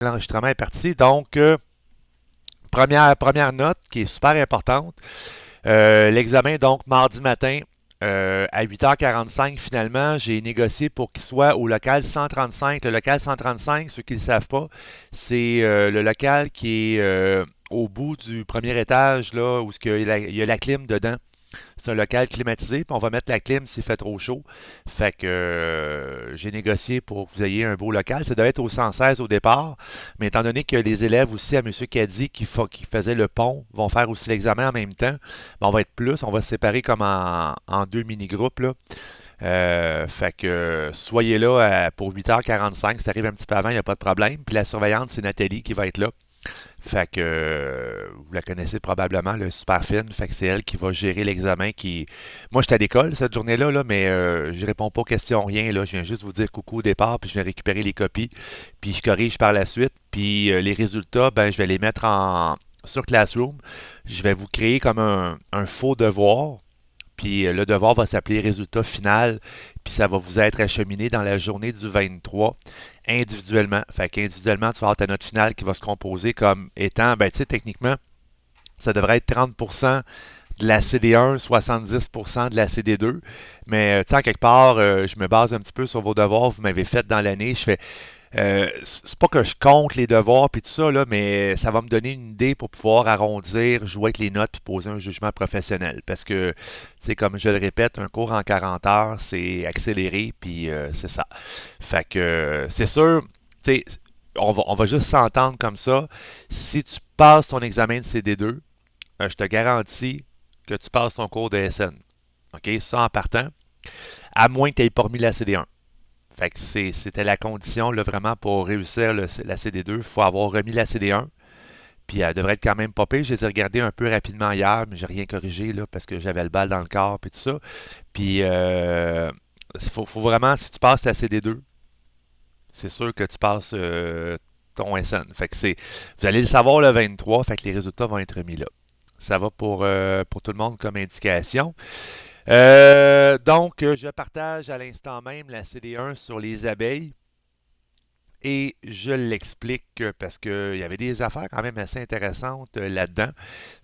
L'enregistrement est parti. Donc, première note qui est super importante. L'examen, donc, mardi matin à 8h45, finalement, j'ai négocié pour qu'il soit au local 135. Le local 135, ceux qui ne le savent pas, c'est le local qui est au bout du premier étage, là, où il y a la clim dedans. C'est un local climatisé, puis on va mettre la clim s'il fait trop chaud. Fait que j'ai négocié pour que vous ayez un beau local. Ça devait être au 116 au départ, mais étant donné que les élèves aussi à M. Caddy qui faisait le pont vont faire aussi l'examen en même temps, ben, on va être plus, on va se séparer comme en deux mini-groupes, là. Fait que soyez là pour 8h45. Si ça arrive un petit peu avant, il n'y a pas de problème. Puis la surveillante, c'est Nathalie qui va être là. Fait que vous la connaissez probablement, le super fine. Fait que c'est elle qui va gérer l'examen. Moi, j'étais à l'école cette journée-là, là, mais je réponds pas aux questions, rien. Là. Je viens juste vous dire coucou au départ, puis je viens récupérer les copies, puis je corrige par la suite. Puis les résultats, ben, je vais les mettre sur Classroom. Je vais vous créer comme un faux devoir. Puis le devoir va s'appeler résultat final, puis ça va vous être acheminé dans la journée du 23 individuellement. Fait qu'individuellement, tu vas avoir ta note finale qui va se composer comme étant, ben tu sais, techniquement, ça devrait être 30% de la CD1, 70% de la CD2. Mais tu sais, en quelque part, je me base un petit peu sur vos devoirs que vous m'avez fait dans l'année. Je fais c'est pas que je compte les devoirs puis tout ça, là, mais ça va me donner une idée pour pouvoir arrondir, jouer avec les notes puis poser un jugement professionnel. Parce que, tu sais, comme je le répète, un cours en 40 heures, c'est accéléré, puis c'est ça. Fait que, c'est sûr, tu sais, on va juste s'entendre comme ça. Si tu passes ton examen de CD2, je te garantis que tu passes ton cours de SN. OK? Ça en partant, à moins que tu aies pas remis la CD1. Fait que c'était la condition là, vraiment pour réussir la CD2. Il faut avoir remis la CD1. Puis elle devrait être quand même pas pire. Je les ai regardés un peu rapidement hier, mais j'ai rien corrigé là, parce que j'avais le bal dans le corps et tout ça. Puis faut vraiment, si tu passes la CD2, c'est sûr que tu passes ton SN. Fait que vous allez le savoir le 23, fait que les résultats vont être mis là. Ça va pour tout le monde comme indication. Donc, je partage à l'instant même la CD1 sur les abeilles et je l'explique parce qu'il y avait des affaires quand même assez intéressantes là-dedans.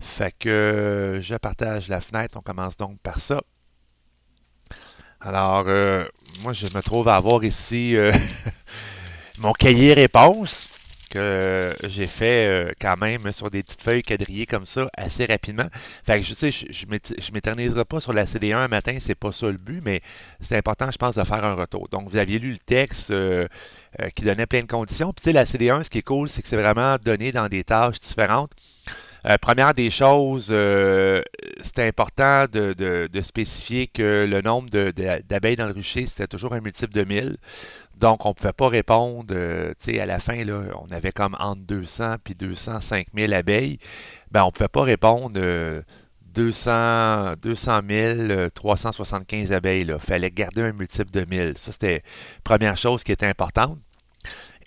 Fait que je partage la fenêtre. On commence donc par ça. Alors, moi, je me trouve à avoir ici mon cahier réponse que j'ai fait quand même sur des petites feuilles quadrillées comme ça assez rapidement. Fait que je sais, je m'éterniserai pas sur la CD1 un matin, c'est pas ça le but, mais c'est important, je pense, de faire un retour. Donc, vous aviez lu le texte qui donnait plein de conditions. Puis, tu sais, la CD1, ce qui est cool, c'est que c'est vraiment donné dans des tâches différentes. Première des choses, c'était important de spécifier que le nombre d'abeilles dans le rucher, c'était toujours un multiple de 1000. Donc, on ne pouvait pas répondre, tu sais, à la fin, là, on avait comme entre 200 puis 205 000 abeilles. Ben, on ne pouvait pas répondre 200 000, 375 abeilles. Il fallait garder un multiple de 1000. Ça, c'était la première chose qui était importante.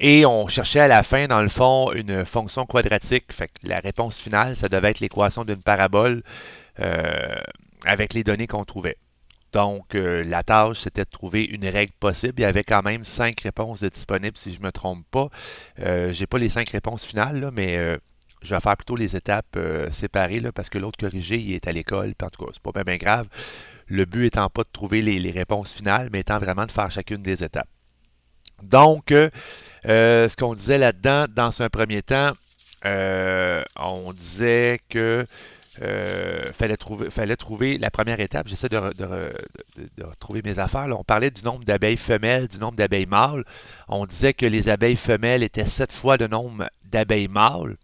Et on cherchait à la fin, dans le fond, une fonction quadratique. Fait que la réponse finale, ça devait être l'équation d'une parabole euh, avec les données qu'on trouvait. Donc, la tâche, c'était de trouver une règle possible. Il y avait quand même 5 réponses de disponibles, si je ne me trompe pas. J'ai pas les 5 réponses finales, là, mais je vais faire plutôt les étapes séparées, là, parce que l'autre corrigé, il est à l'école. En tout cas, c'est pas bien grave. Le but étant pas de trouver les réponses finales, mais étant vraiment de faire chacune des étapes. Donc, ce qu'on disait là-dedans, dans un premier temps, on disait que fallait trouver la première étape. J'essaie de retrouver mes affaires. Là. On parlait du nombre d'abeilles femelles, du nombre d'abeilles mâles. On disait que les abeilles femelles étaient 7 fois le nombre d'abeilles mâles.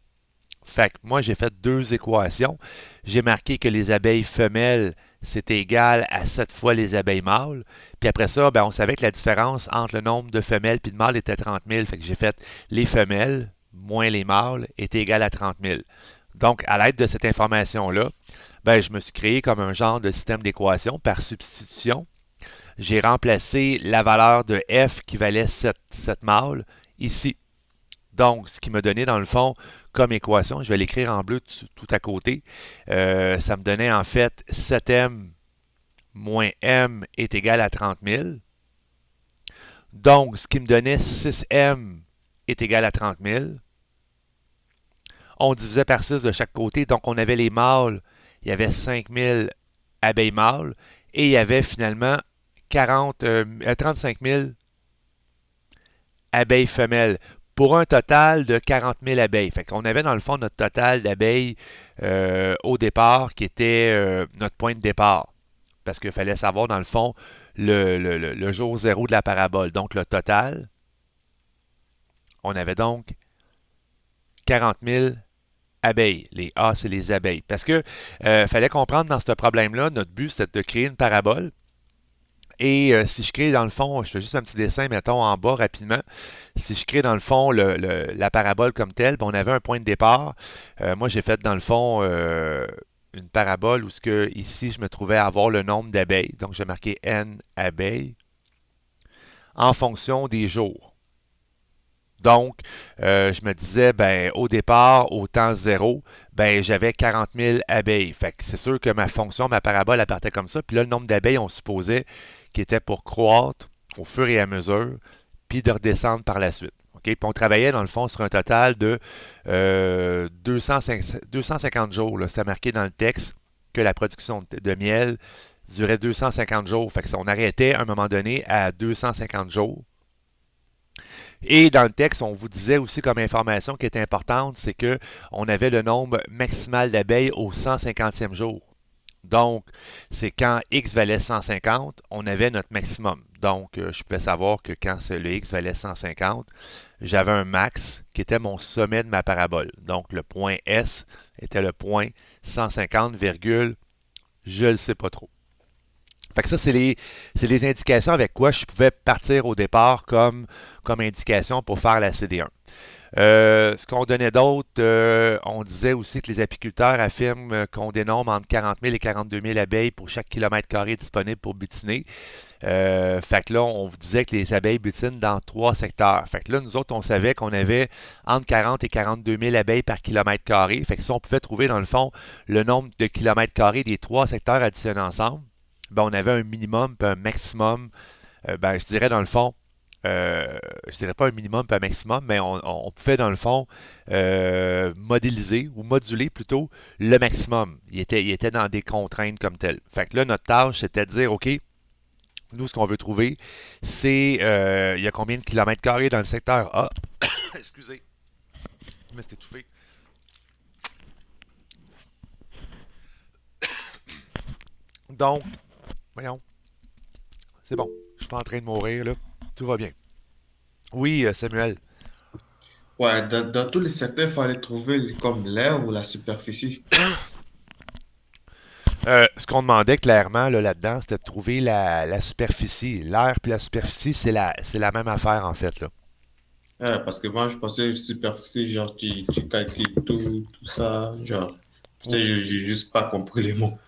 Fait que moi, j'ai fait deux équations. J'ai marqué que les abeilles femelles, c'était égal à 7 fois les abeilles mâles. Puis après ça, ben, on savait que la différence entre le nombre de femelles et de mâles était 30 000. Fait que j'ai fait les femelles moins les mâles était égal à 30 000. Donc, à l'aide de cette information-là, ben, je me suis créé comme un genre de système d'équation par substitution. J'ai remplacé la valeur de f qui valait 7 mâles ici. Donc, ce qui m'a donné dans le fond comme équation, je vais l'écrire en bleu tout à côté, ça me donnait en fait 7m moins m est égal à 30 000. Donc, ce qui me donnait 6m est égal à 30 000. On divisait par 6 de chaque côté, donc on avait les mâles, il y avait 5 000 abeilles mâles, et il y avait finalement 35 000 abeilles femelles, pour un total de 40 000 abeilles. Fait qu'on avait dans le fond notre total d'abeilles au départ, qui était notre point de départ. Parce qu'il fallait savoir, dans le fond, le jour zéro de la parabole. Donc, le total, on avait donc 40 000 abeilles. Les A, c'est les abeilles. Parce que fallait comprendre dans ce problème-là, notre but, c'était de créer une parabole. Et si je crée dans le fond, je fais juste un petit dessin, mettons, en bas rapidement. Si je crée dans le fond la parabole comme telle, ben, on avait un point de départ. Moi, j'ai fait dans le fond une parabole où ici, je me trouvais à avoir le nombre d'abeilles. Donc, j'ai marqué N abeilles en fonction des jours. Donc, je me disais, ben, au départ, au temps zéro, ben, j'avais 40 000 abeilles. Fait que c'est sûr que ma fonction, ma parabole, elle partait comme ça. Puis là, le nombre d'abeilles, on supposait qu'il était pour croître au fur et à mesure, puis de redescendre par la suite. OK? Puis on travaillait, dans le fond, sur un total de 250 jours. Là. C'était marqué dans le texte que la production de miel durait 250 jours. Fait que on arrêtait à un moment donné à 250 jours. Et dans le texte, on vous disait aussi comme information qui était importante, c'est que on avait le nombre maximal d'abeilles au 150e jour. Donc, c'est quand X valait 150, on avait notre maximum. Donc, je pouvais savoir que quand le X valait 150, j'avais un max qui était mon sommet de ma parabole. Donc, le point S était le point 150, je ne le sais pas trop. Fait que ça, c'est les indications avec quoi je pouvais partir au départ comme indication pour faire la CD1. Ce qu'on donnait d'autre, on disait aussi que les apiculteurs affirment qu'on dénombre entre 40 000 et 42 000 abeilles pour chaque kilomètre carré disponible pour butiner. Fait que là, on vous disait que les abeilles butinent dans 3 secteurs. Fait que là, nous autres, on savait qu'on avait entre 40 et 42 000 abeilles par kilomètre carré. Fait que si on pouvait trouver, dans le fond, le nombre de kilomètres carrés des 3 secteurs additionnés ensemble, ben, on avait un minimum et un maximum. Ben, je dirais dans le fond, je dirais pas un minimum et un maximum, mais on pouvait dans le fond modéliser ou moduler plutôt le maximum. Il était dans des contraintes comme telles. Fait que là, notre tâche, c'était de dire, OK, nous, ce qu'on veut trouver, c'est il y a combien de kilomètres carrés dans le secteur A. Excusez, je me suis étouffé. Donc, voyons, c'est bon. Je suis pas en train de mourir, là. Tout va bien. Oui, Samuel. Ouais, dans tous les secteurs, il fallait trouver comme l'air ou la superficie. Ce qu'on demandait clairement là-dedans, c'était de trouver la superficie. L'air puis la superficie, c'est la même affaire en fait. Là. Parce que moi, je pensais superficie, genre, tu calcules tout ça, genre, peut-être que j'ai juste pas compris les mots.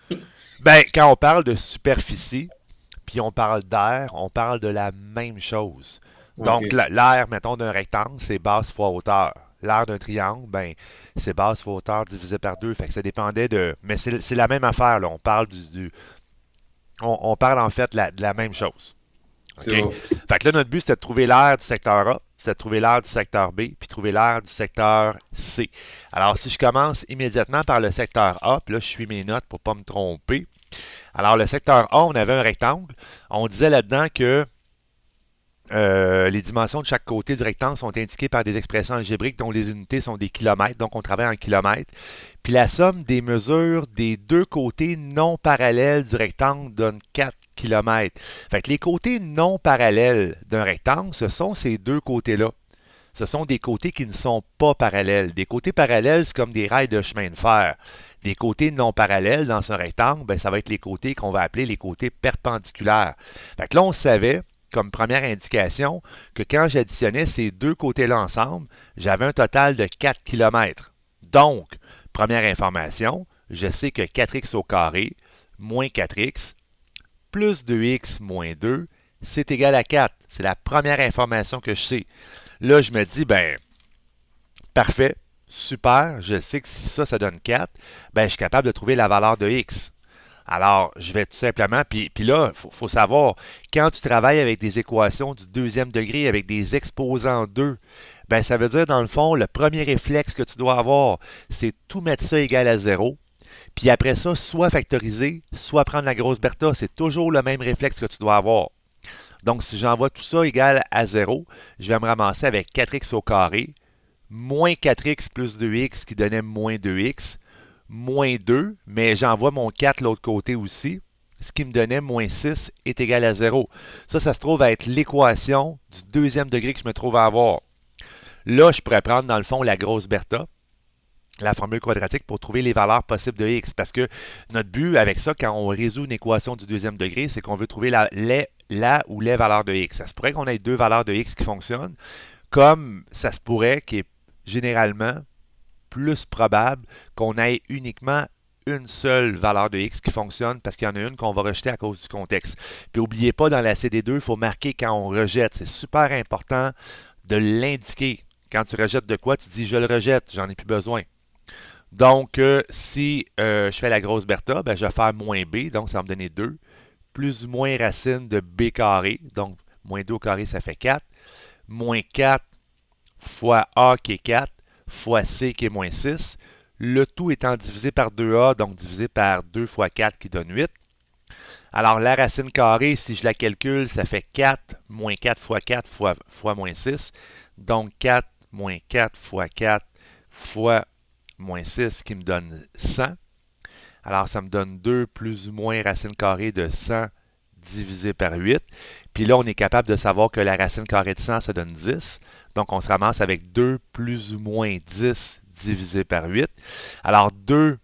Ben, quand on parle de superficie, puis on parle d'air, on parle de la même chose. Ok, Donc, l'air, mettons, d'un rectangle, c'est base fois hauteur. L'air d'un triangle, ben, c'est base fois hauteur divisé par 2. Fait que ça dépendait de. Mais c'est la même affaire, là. On parle on parle en fait de la même chose. c'est OK? bon. Fait que là, notre but, c'était de trouver l'air du secteur A, c'était de trouver l'air du secteur B, puis trouver l'air du secteur C. Alors, si je commence immédiatement par le secteur A, puis là, je suis mes notes pour ne pas me tromper. Alors, le secteur A, on avait un rectangle. On disait là-dedans que les dimensions de chaque côté du rectangle sont indiquées par des expressions algébriques dont les unités sont des kilomètres, donc on travaille en kilomètres. Puis la somme des mesures des deux côtés non parallèles du rectangle donne 4 kilomètres. Fait que les côtés non parallèles d'un rectangle, ce sont ces deux côtés-là. Ce sont des côtés qui ne sont pas parallèles. Des côtés parallèles, c'est comme des rails de chemin de fer. Des côtés non parallèles dans un rectangle, ben, ça va être les côtés qu'on va appeler les côtés perpendiculaires. Fait que là, on savait comme première indication que quand j'additionnais ces deux côtés-là ensemble, j'avais un total de 4 kilomètres. Donc, première information, je sais que 4x au carré moins 4x plus 2x moins 2, c'est égal à 4. C'est la première information que je sais. Là, je me dis, ben, parfait, super, je sais que si ça donne 4, ben, je suis capable de trouver la valeur de x. Alors, je vais tout simplement, puis là, faut savoir, quand tu travailles avec des équations du deuxième degré, avec des exposants 2, ben ça veut dire, dans le fond, le premier réflexe que tu dois avoir, c'est tout mettre ça égal à zéro. Puis après ça, soit factoriser, soit prendre la grosse Bertha. C'est toujours le même réflexe que tu dois avoir. Donc, si j'envoie tout ça égal à zéro, je vais me ramasser avec 4x au carré, moins 4x plus 2x qui donnait moins 2x, moins 2, mais j'envoie mon 4 de l'autre côté aussi, ce qui me donnait moins 6 est égal à zéro. Ça se trouve à être l'équation du deuxième degré que je me trouve à avoir. Là, je pourrais prendre dans le fond la grosse Bertha, la formule quadratique pour trouver les valeurs possibles de x. Parce que notre but avec ça, quand on résout une équation du deuxième degré, c'est qu'on veut trouver la ou les valeurs de x. Ça se pourrait qu'on ait deux valeurs de x qui fonctionnent, comme ça se pourrait qu'il y ait généralement plus probable qu'on ait uniquement une seule valeur de x qui fonctionne parce qu'il y en a une qu'on va rejeter à cause du contexte. Puis n'oubliez pas, dans la CD2, il faut marquer quand on rejette. C'est super important de l'indiquer. Quand tu rejettes de quoi, tu dis je le rejette, j'en ai plus besoin. Donc, si je fais la grosse Bertha, ben, je vais faire moins b, donc ça va me donner 2, plus ou moins racine de b carré, donc moins 2 au carré, ça fait 4, moins 4 fois a qui est 4, fois c qui est moins 6, le tout étant divisé par 2a, donc divisé par 2 fois 4 qui donne 8. Alors, la racine carrée, si je la calcule, ça fait 4 moins 4 fois 4 fois moins 6, donc 4 moins 4 fois 4 fois moins 6 qui me donne 100. Alors, ça me donne 2 plus ou moins racine carrée de 100 divisé par 8. Puis là, on est capable de savoir que la racine carrée de 100, ça donne 10. Donc, on se ramasse avec 2 plus ou moins 10 divisé par 8. Alors, 2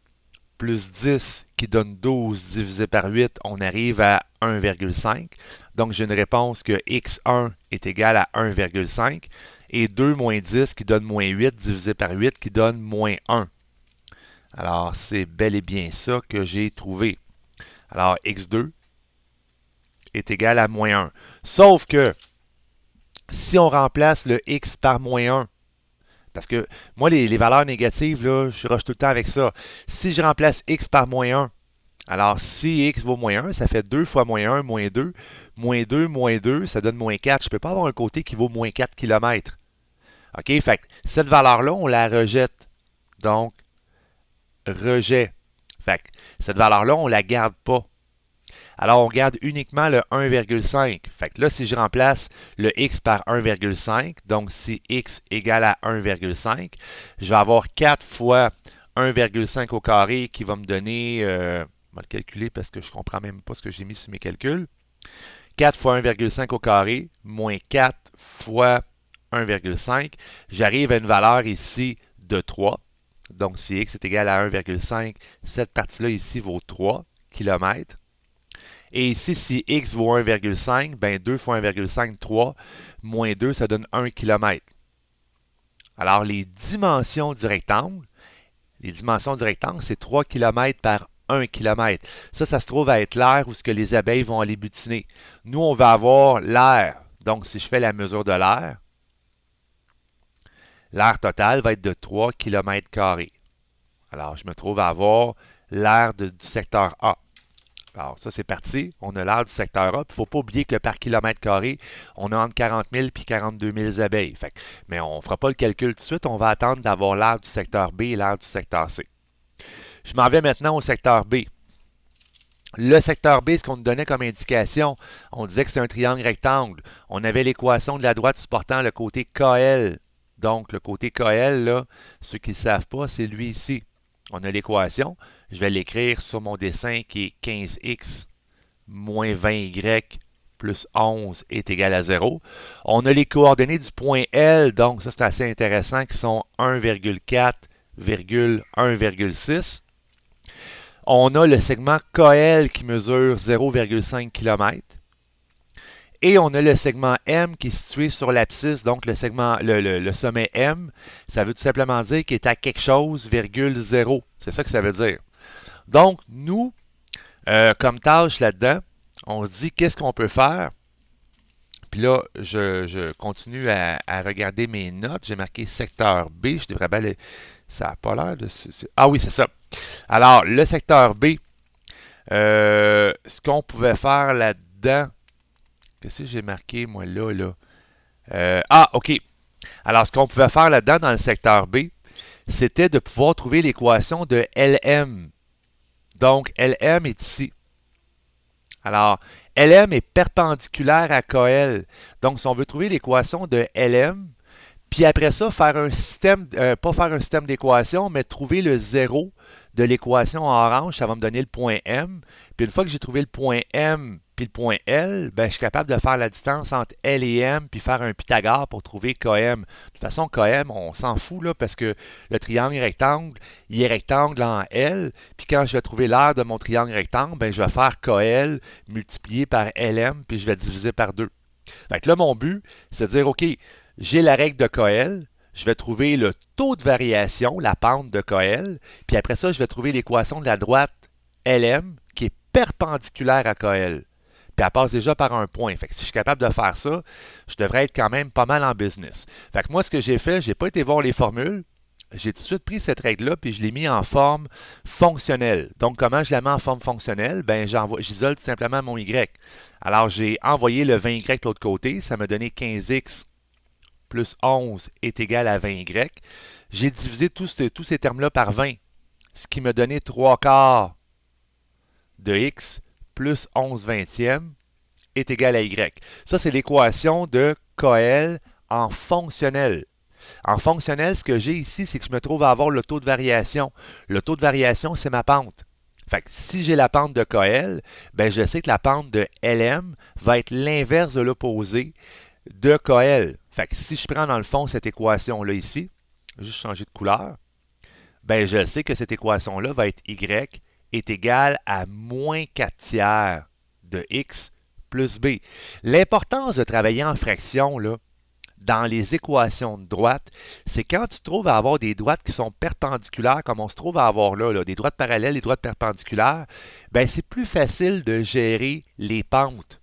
plus 10 qui donne 12 divisé par 8, on arrive à 1,5. Donc, j'ai une réponse que x1 est égal à 1,5. Et 2 moins 10 qui donne moins 8 divisé par 8 qui donne moins 1. Alors, c'est bel et bien ça que j'ai trouvé. Alors, x2 est égal à moins 1. Sauf que, si on remplace le x par moins 1, parce que moi, les valeurs négatives, là, je rush tout le temps avec ça. Si je remplace x par moins 1, alors si x vaut moins 1, ça fait 2 fois moins 1, moins 2. Moins 2, ça donne moins 4. Je ne peux pas avoir un côté qui vaut moins 4 km. OK? Fait que cette valeur-là, on la rejette. Donc, rejet. Fait que cette valeur-là, on ne la garde pas. Alors, on garde uniquement le 1,5. Fait que là, si je remplace le x par 1,5, donc si x égale à 1,5, je vais avoir 4 fois 1,5 au carré qui va me donner, je vais le calculer parce que je ne comprends même pas ce que j'ai mis sur mes calculs. 4 fois 1,5 au carré, moins 4 fois 1,5. J'arrive à une valeur ici de 3. Donc, si x est égal à 1,5, cette partie-là ici vaut 3 km. Et ici, si x vaut 1,5, ben 2 fois 1,5, 3, moins 2, ça donne 1 km. Alors, les dimensions du rectangle, c'est 3 km par 1 km. Ça se trouve à être l'aire où ce que les abeilles vont aller butiner. Nous, on va avoir l'aire. Donc, si je fais la mesure de l'aire totale va être de 3 km carrés. Alors, je me trouve à avoir l'aire du secteur A. Alors, ça, c'est parti. On a l'aire du secteur A. Il ne faut pas oublier que par kilomètre carré, on a entre 40 000 et 42 000 abeilles. Mais on ne fera pas le calcul tout de suite. On va attendre d'avoir l'aire du secteur B et l'aire du secteur C. Je m'en vais maintenant au secteur B. Le secteur B, ce qu'on nous donnait comme indication, on disait que c'est un triangle rectangle. On avait l'équation de la droite supportant le côté KL. Donc, le côté KL, là, ceux qui ne le savent pas, c'est lui ici. On a l'équation. Je vais l'écrire sur mon dessin qui est 15x moins 20y plus 11 est égal à 0. On a les coordonnées du point L, donc ça c'est assez intéressant, qui sont 1,4, 1,6. On a le segment KL qui mesure 0,5 km. Et on a le segment M qui est situé sur l'abscisse, donc le sommet M, ça veut tout simplement dire qu'il est à quelque chose, 0. C'est ça que ça veut dire. Donc, nous, comme tâche là-dedans, on se dit qu'est-ce qu'on peut faire. Puis là, je continue à regarder mes notes. J'ai marqué secteur B. Je devrais bien ça n'a pas l'air de... Ah oui, c'est ça. Alors, le secteur B, Ce qu'on pouvait faire là-dedans, qu'est-ce que j'ai marqué, moi, là? OK. Alors, ce qu'on pouvait faire là-dedans dans le secteur B, c'était de pouvoir trouver l'équation de LM. Donc, LM est ici. Alors, LM est perpendiculaire à KL. Donc, si on veut trouver l'équation de LM, puis après ça, faire un système, pas faire un système d'équation, mais trouver le zéro de l'équation en orange, ça va me donner le point M. Puis une fois que j'ai trouvé le point M puis le point L, ben, je suis capable de faire la distance entre L et M puis faire un Pythagore pour trouver KM. De toute façon, KM, on s'en fout là parce que le triangle rectangle, il est rectangle en L. Puis quand je vais trouver l'aire de mon triangle rectangle, ben, je vais faire KL multiplié par LM puis je vais diviser par 2. Fait que là, mon but, c'est de dire, OK, j'ai la règle de Coel, je vais trouver le taux de variation, la pente de Coel, puis après ça, je vais trouver l'équation de la droite LM qui est perpendiculaire à Coel. Puis elle passe déjà par un point. Fait que si je suis capable de faire ça, je devrais être quand même pas mal en business. Fait que moi, ce que j'ai fait, j'ai pas été voir les formules. J'ai tout de suite pris cette règle-là, puis je l'ai mis en forme fonctionnelle. Donc, comment je la mets en forme fonctionnelle? Ben, j'isole tout simplement mon Y. Alors, j'ai envoyé le 20Y de l'autre côté. Ça m'a donné 15X plus 11 est égal à 20Y. J'ai divisé tous ces termes-là par 20, ce qui m'a donné 3 quarts de X plus 11 vingtièmes est égal à Y. Ça, c'est l'équation de Coel en fonctionnel. En fonctionnel, ce que j'ai ici, c'est que je me trouve à avoir le taux de variation. Le taux de variation, c'est ma pente. Fait que si j'ai la pente de Coel, ben je sais que la pente de LM va être l'inverse de l'opposé de Coel. Fait que si je prends dans le fond cette équation-là ici, juste changer de couleur, ben je sais que cette équation-là va être Y est égal à moins 4 tiers de X plus B. L'importance de travailler en fraction, là, dans les équations de droite, c'est quand tu te trouves à avoir des droites qui sont perpendiculaires, comme on se trouve à avoir là, des droites parallèles, des droites perpendiculaires, ben c'est plus facile de gérer les pentes.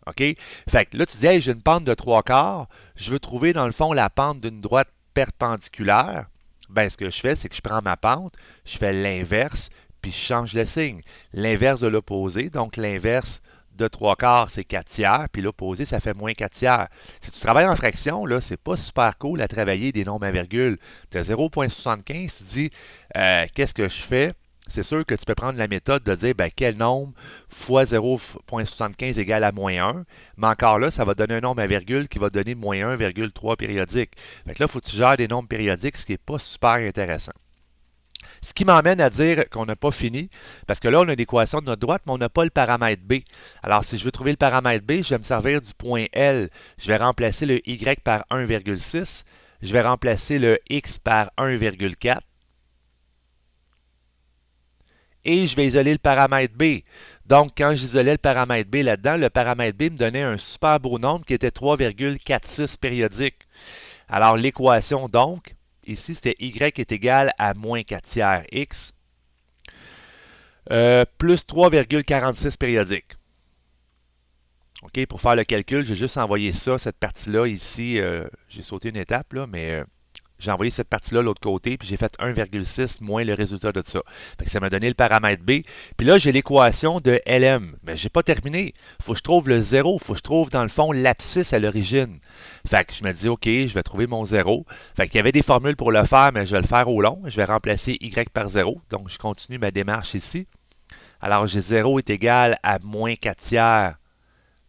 OK? Fait que là, tu dis, hey, j'ai une pente de 3 quarts, je veux trouver dans le fond la pente d'une droite perpendiculaire. Ben, ce que je fais, c'est que je prends ma pente, je fais l'inverse, puis je change le signe. L'inverse de l'opposé, donc l'inverse de 3 quarts, c'est 4 tiers, puis l'opposé, ça fait moins 4 tiers. Si tu travailles en fraction, là, c'est pas super cool à travailler des nombres à virgule. Tu as 0,75, tu dis, qu'est-ce que je fais? C'est sûr que tu peux prendre la méthode de dire ben, quel nombre fois 0,75 égale à moins 1, mais encore là, ça va donner un nombre à virgule qui va donner moins 1,3 périodique. Fait que là, il faut que tu gères des nombres périodiques, ce qui n'est pas super intéressant. Ce qui m'emmène à dire qu'on n'a pas fini, parce que là, on a l'équation de notre droite, mais on n'a pas le paramètre B. Alors, si je veux trouver le paramètre B, je vais me servir du point L. Je vais remplacer le Y par 1,6. Je vais remplacer le X par 1,4. Et je vais isoler le paramètre B. Donc, quand j'isolais le paramètre B là-dedans, le paramètre B me donnait un super beau nombre qui était 3,46 périodique. Alors, l'équation donc, ici, c'était Y est égal à moins 4 tiers X plus 3,46 périodique. OK, pour faire le calcul, j'ai juste envoyé ça, cette partie-là ici. J'ai sauté une étape, là, mais j'ai envoyé cette partie-là de l'autre côté, puis j'ai fait 1,6 moins le résultat de ça. Fait que ça m'a donné le paramètre B. Puis là, j'ai l'équation de LM. Mais j'ai pas terminé. Faut que je trouve le zéro. Faut que je trouve, dans le fond, l'abscisse à l'origine. Fait que je me dis, OK, je vais trouver mon zéro. Fait qu'il y avait des formules pour le faire, mais je vais le faire au long. Je vais remplacer Y par 0. Donc, je continue ma démarche ici. Alors, j'ai 0 est égal à moins 4 tiers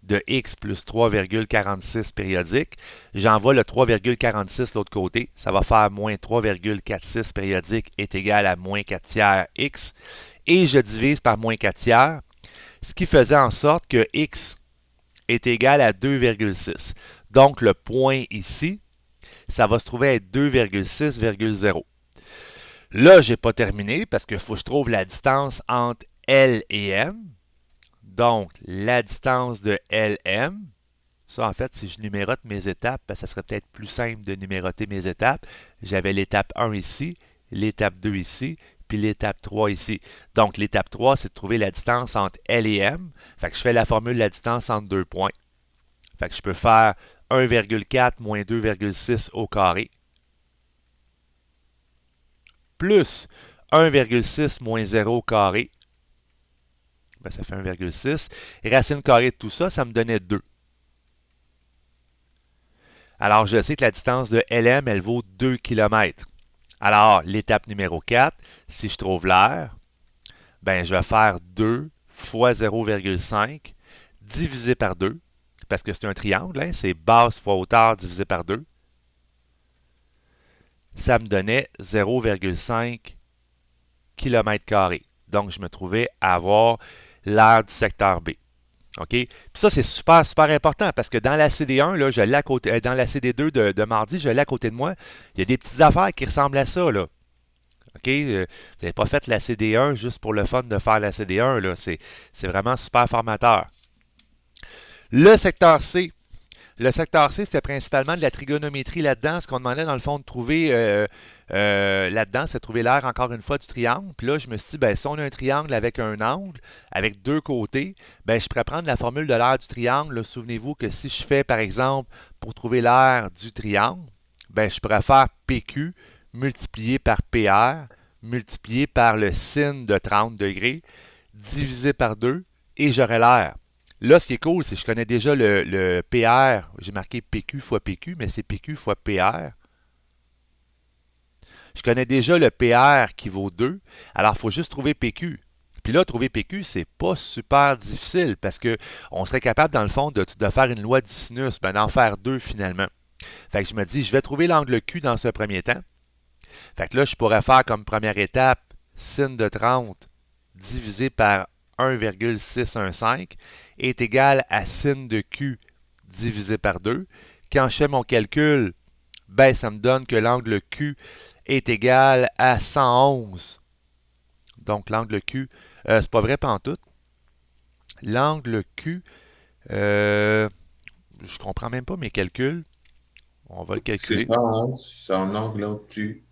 de X plus 3,46 périodique. J'envoie le 3,46 de l'autre côté. Ça va faire moins 3,46 périodique est égal à moins 4 tiers X. Et je divise par moins 4 tiers, ce qui faisait en sorte que X est égal à 2,6. Donc, le point ici, ça va se trouver être 2,6,0. Là, je n'ai pas terminé parce qu'il faut que je trouve la distance entre L et M. Donc, la distance de LM, ça, en fait, si je numérote mes étapes, ben, ça serait peut-être plus simple de numéroter mes étapes. J'avais l'étape 1 ici, l'étape 2 ici, puis l'étape 3 ici. Donc, l'étape 3, c'est de trouver la distance entre L et M. Fait que je fais la formule de la distance entre deux points. Fait que je peux faire 1,4 moins 2,6 au carré, plus 1,6 moins 0 au carré, Ben, ça fait 1,6. Racine carrée de tout ça, ça me donnait 2. Alors, je sais que la distance de LM, elle vaut 2 km. Alors, l'étape numéro 4, si je trouve l'air, ben, je vais faire 2 fois 0,5 divisé par 2, parce que c'est un triangle, hein, c'est base fois hauteur divisé par 2. Ça me donnait 0,5 km². Donc, je me trouvais à avoir l'aire du secteur B. OK? Puis ça, c'est super, super important parce que dans la CD1, là, je l'ai à côté, dans la CD2 de mardi, je l'ai à côté de moi. Il y a des petites affaires qui ressemblent à ça, là. OK? Vous n'avez pas fait la CD1 juste pour le fun de faire la CD1, là. C'est vraiment super formateur. Le secteur C. Le secteur C, c'était principalement de la trigonométrie là-dedans. Ce qu'on demandait, dans le fond, de trouver là-dedans, c'est de trouver l'aire, encore une fois, du triangle. Puis là, je me suis dit, ben, si on a un triangle avec un angle, avec deux côtés, ben, je pourrais prendre la formule de l'aire du triangle. Là, souvenez-vous que si je fais, par exemple, pour trouver l'aire du triangle, ben, je pourrais faire PQ multiplié par PR, multiplié par le sin de 30 degrés, divisé par 2, et j'aurai l'aire. Là, ce qui est cool, c'est que je connais déjà le PR. J'ai marqué PQ fois PQ, mais c'est PQ fois PR. Je connais déjà le PR qui vaut 2. Alors, il faut juste trouver PQ. Puis là, trouver PQ, c'est pas super difficile parce qu'on serait capable, dans le fond, de faire une loi du sinus, ben, d'en faire 2 finalement. Fait que je me dis, je vais trouver l'angle Q dans ce premier temps. Fait que là, je pourrais faire comme première étape sin de 30 divisé par 1,615 est égal à sin de Q divisé par 2. Quand je fais mon calcul, ben, ça me donne que l'angle Q est égal à 111. Donc, l'angle Q, c'est pas vrai pantoute. L'angle Q, je comprends même pas mes calculs. On va le C'est calculer. ça, hein? C'est un angle obtus.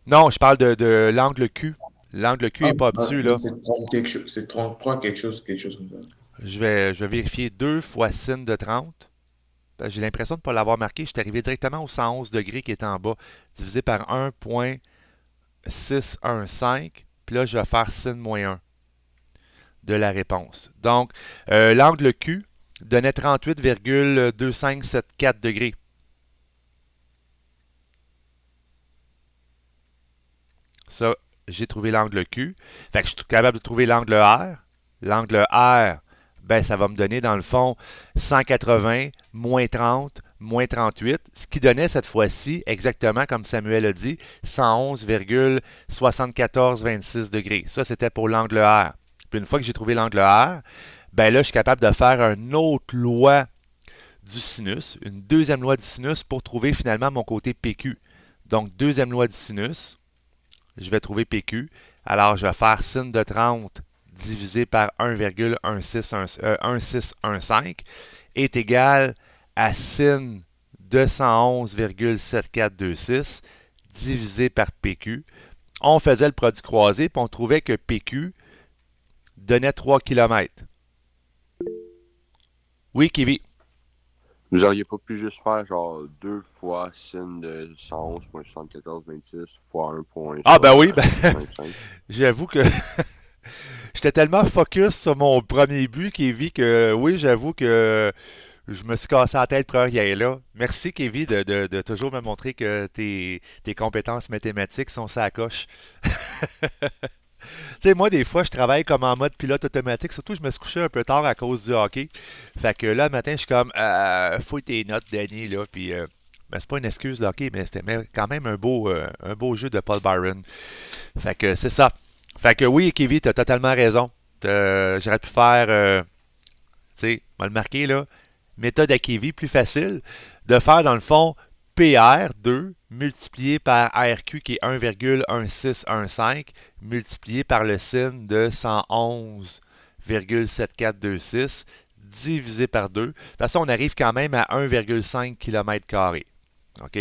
Non, je parle de l'angle Q. L'angle Q Ah, n'est pas ah, obtus, là. c'est 30 quelque chose, c'est 33 quelque chose comme ça. Je vais vérifier 2 fois sin de 30. J'ai l'impression de ne pas l'avoir marqué. Je suis arrivé directement au 111 degrés qui est en bas, divisé par 1,615. Puis là, je vais faire sin moins 1 de la réponse. Donc, l'angle Q donnait 38,2574 degrés. Ça, j'ai trouvé l'angle Q. Fait que je suis capable de trouver l'angle R. L'angle R, ben, ça va me donner dans le fond 180 moins 30 moins 38, ce qui donnait cette fois-ci, exactement comme Samuel a dit, 111,7426 degrés. Ça, c'était pour l'angle R. Puis une fois que j'ai trouvé l'angle R, ben là, je suis capable de faire une autre loi du sinus, une deuxième loi du sinus pour trouver finalement mon côté PQ. Donc, deuxième loi du sinus, je vais trouver PQ. Alors, je vais faire sin de 30 divisé par 1,1615 est égal à sin 211,7426 divisé par PQ. On faisait le produit croisé, puis on trouvait que PQ donnait 3 km. Oui, Kiwi. Vous auriez pas pu juste faire genre 2 fois sin de 111,7426 fois Ah ben oui, ben, 1.75. j'avoue que j'étais tellement focus sur mon premier but, Kiwi, que oui, j'avoue que je me suis cassé la tête pour rien là. Merci, Kevin, de toujours me montrer que tes compétences mathématiques sont sa coche. Tu sais, moi, des fois, je travaille comme en mode pilote automatique. Surtout, je me suis couché un peu tard à cause du hockey. Fait que là, le matin, je suis comme, fouille tes notes, Danny, là. Puis, ben, c'est pas une excuse, le hockey, mais c'était quand même un beau jeu de Paul Byron. Fait que c'est ça. Fait que oui, Kevin, t'as totalement raison. J'aurais pu faire, tu sais, on va le marquer, là. Méthode à Kevin, plus facile. De faire, dans le fond, PR2 multiplié par RQ qui est 1,1615 multiplié par le sin de 111,7426 divisé par 2. De toute façon, on arrive quand même à 1,5 km². OK?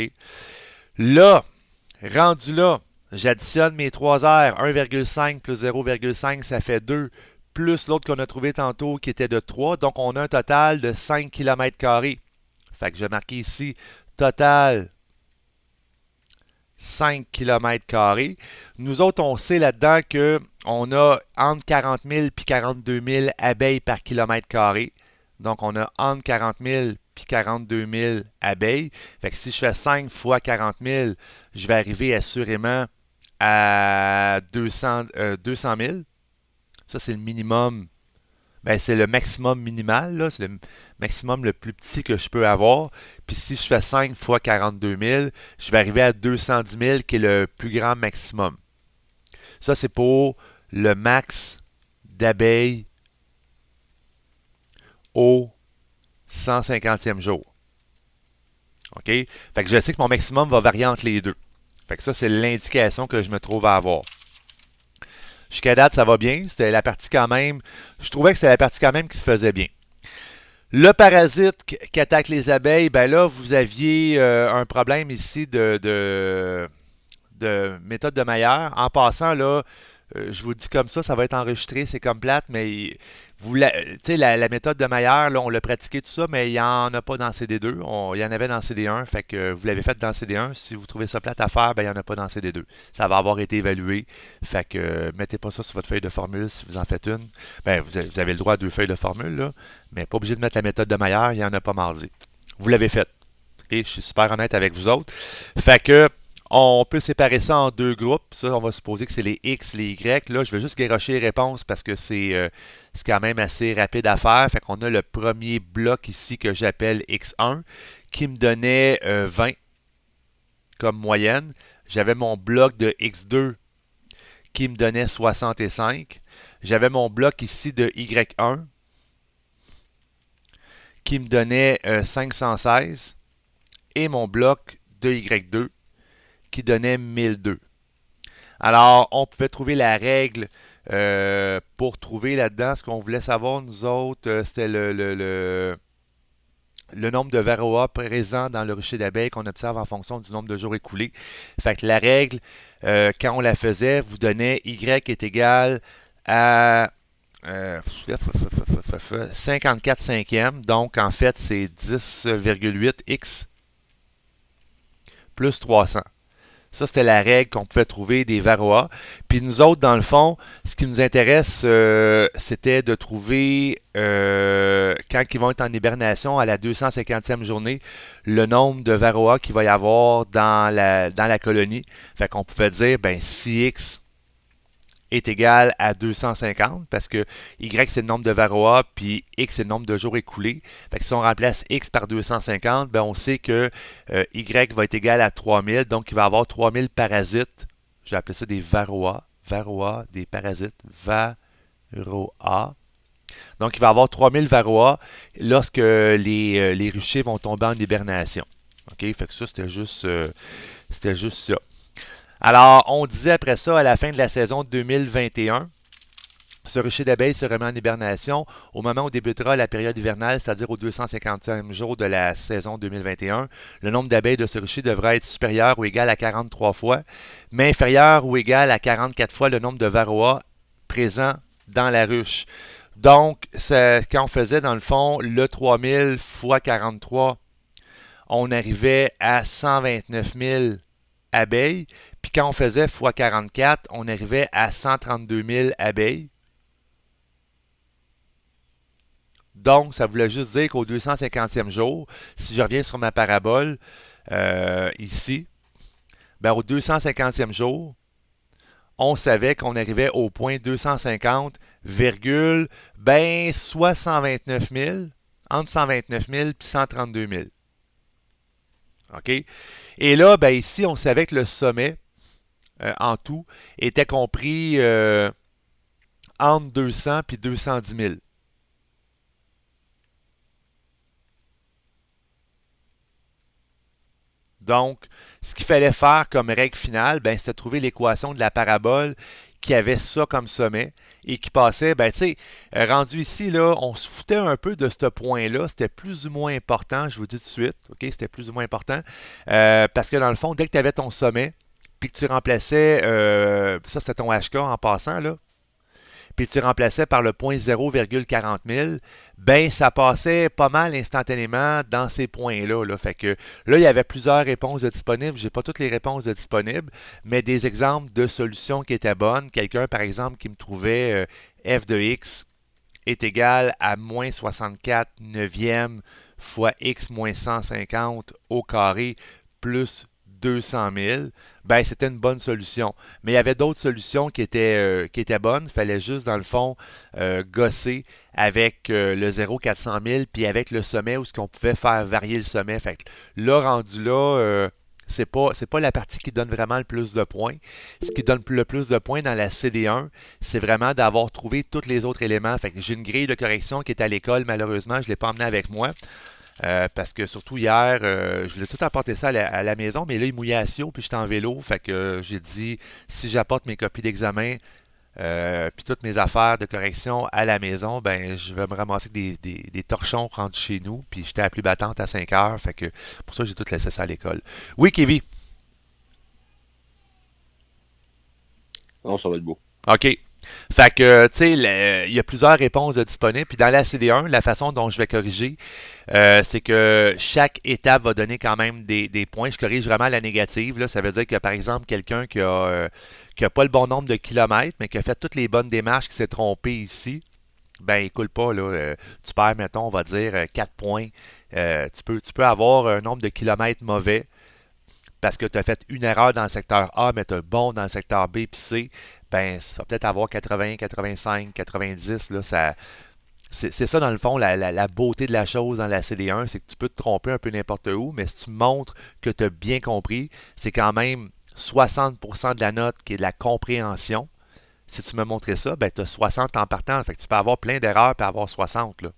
Là, rendu là, j'additionne mes trois R. 1,5 plus 0,5, ça fait 2. Plus l'autre qu'on a trouvé tantôt qui était de 3. Donc, on a un total de 5 km². Fait que je vais marquer ici total 5 km². Nous autres, on sait là-dedans qu'on a entre 40 000 et 42 000 abeilles par kilomètre carré. Donc, on a entre 40 000 et 42 000 abeilles. Fait que si je fais 5 fois 40 000, je vais arriver assurément à 200 000. Ça, c'est le minimum. Ben, c'est le maximum minimal, là. C'est le maximum le plus petit que je peux avoir. Puis si je fais 5 fois 42 000, je vais arriver à 210 000, qui est le plus grand maximum. Ça, c'est pour le max d'abeilles au 150e jour. OK? Fait que je sais que mon maximum va varier entre les deux. Fait que ça, c'est l'indication que je me trouve à avoir. Jusqu'à date, ça va bien. C'était la partie quand même. Je trouvais que c'était la partie quand même qui se faisait bien. Le parasite qui attaque les abeilles, ben là, vous aviez un problème ici de méthode de Maillard. En passant, là, je vous dis comme ça va être enregistré, c'est comme plate, mais la méthode de Maillard, là, on l'a pratiqué tout ça, mais il n'y en a pas dans CD2. Il y en avait dans CD1, fait que vous l'avez fait dans CD1. Si vous trouvez ça plate à faire, ben il n'y en a pas dans CD2. Ça va avoir été évalué, fait que mettez pas ça sur votre feuille de formule si vous en faites une. Ben, vous avez le droit à 2 feuilles de formule, là, mais pas obligé de mettre la méthode de Maillard, il n'y en a pas mardi. Vous l'avez fait. Ok, je suis super honnête avec vous autres. Fait que on peut séparer ça en 2 groupes. Ça, on va supposer que c'est les X, les Y. Là, je vais juste garocher les réponses parce que c'est quand même assez rapide à faire. Fait qu'on a le premier bloc ici que j'appelle X1 qui me donnait 20 comme moyenne. J'avais mon bloc de X2 qui me donnait 65. J'avais mon bloc ici de Y1 qui me donnait 516. Et mon bloc de Y2 qui donnait 1002. Alors, on pouvait trouver la règle pour trouver là-dedans. Ce qu'on voulait savoir, nous autres, c'était le nombre de varroa présents dans le rucher d'abeilles qu'on observe en fonction du nombre de jours écoulés. Fait que la règle, quand on la faisait, vous donnait Y est égal à 54 cinquièmes. Donc, en fait, c'est 10,8 X plus 300. Ça, c'était la règle qu'on pouvait trouver des varroas. Puis nous autres, dans le fond, ce qui nous intéresse, c'était de trouver, quand ils vont être en hibernation à la 250e journée, le nombre de varroas qu'il va y avoir dans la colonie. Fait qu'on pouvait dire, ben, si X est égal à 250 parce que Y c'est le nombre de varroa puis X c'est le nombre de jours écoulés. Fait que si on remplace X par 250, ben on sait que Y va être égal à 3000, donc il va avoir 3000 parasites. J'ai appelé ça des varroa. Varroa, des parasites. Varroa. Donc il va avoir 3000 varroa lorsque les ruchers vont tomber en hibernation. OK? Fait que ça, c'était juste ça. Alors, on disait après ça, à la fin de la saison 2021, ce rucher d'abeilles se remet en hibernation au moment où débutera la période hivernale, c'est-à-dire au 250e jour de la saison 2021. Le nombre d'abeilles de ce rucher devra être supérieur ou égal à 43 fois, mais inférieur ou égal à 44 fois le nombre de varroa présents dans la ruche. Donc, quand on faisait dans le fond le 3000 fois 43, on arrivait à 129 000 abeilles. Puis quand on faisait x 44, on arrivait à 132 000 abeilles. Donc, ça voulait juste dire qu'au 250e jour, si je reviens sur ma parabole ici, ben au 250e jour, on savait qu'on arrivait au point 250, ben soit 129 000, entre 129 000 et 132 000. OK? Et là, ben ici, on savait que le sommet, en tout, était compris entre 200 et 210 000. Donc, ce qu'il fallait faire comme règle finale, ben, c'était trouver l'équation de la parabole qui avait ça comme sommet et qui passait, ben, tu sais, rendu ici, là, on se foutait un peu de ce point-là. C'était plus ou moins important, je vous dis tout de suite, OK? C'était plus ou moins important parce que dans le fond, dès que tu avais ton sommet, puis que tu remplaçais, ça c'était ton HK en passant, là, puis tu remplaçais par le point 0,40 000, ben ça passait pas mal instantanément dans ces points-là. Là. Fait que là, il y avait plusieurs réponses de disponibles. J'ai pas toutes les réponses de disponibles, mais des exemples de solutions qui étaient bonnes. Quelqu'un, par exemple, qui me trouvait f de x est égal à moins 64 neuvième fois x moins 150 au carré plus 200 000, ben c'était une bonne solution. Mais il y avait d'autres solutions qui étaient bonnes. Il fallait juste, dans le fond, gosser avec le 0,400 000 puis avec le sommet où ce qu'on pouvait faire varier le sommet. Fait que là, rendu là, c'est pas la partie qui donne vraiment le plus de points. Ce qui donne le plus de points dans la CD1, c'est vraiment d'avoir trouvé tous les autres éléments. Fait que j'ai une grille de correction qui est à l'école. Malheureusement, je ne l'ai pas emmenée avec moi. Parce que surtout hier, je voulais tout apporter ça à la maison, mais là, il mouillait à Sio, puis j'étais en vélo. Fait que j'ai dit, si j'apporte mes copies d'examen, puis toutes mes affaires de correction à la maison, ben je vais me ramasser des torchons rendus chez nous. Puis j'étais à la plus battante à 5 heures. Fait que pour ça, j'ai tout laissé ça à l'école. Oui, Kevin. Non, ça va être beau. OK. Fait que, tu sais, il y a plusieurs réponses disponibles. Puis dans la CD1, la façon dont je vais corriger, c'est que chaque étape va donner quand même des points. Je corrige vraiment la négative. Là. Ça veut dire que, par exemple, quelqu'un qui a pas le bon nombre de kilomètres, mais qui a fait toutes les bonnes démarches, qui s'est trompé ici, ben, il coule pas. Là. Tu perds, mettons, on va dire 4 points. Tu peux avoir un nombre de kilomètres mauvais parce que tu as fait une erreur dans le secteur A, mais tu as bon dans le secteur B puis C, ben ça va peut-être avoir 80, 85, 90. Là, c'est ça, dans le fond, la beauté de la chose dans la CD1, c'est que tu peux te tromper un peu n'importe où, mais si tu montres que tu as bien compris, c'est quand même 60% de la note qui est de la compréhension. Si tu me montrais ça, ben, tu as 60 en partant. Fait que tu peux avoir plein d'erreurs et avoir 60. Là.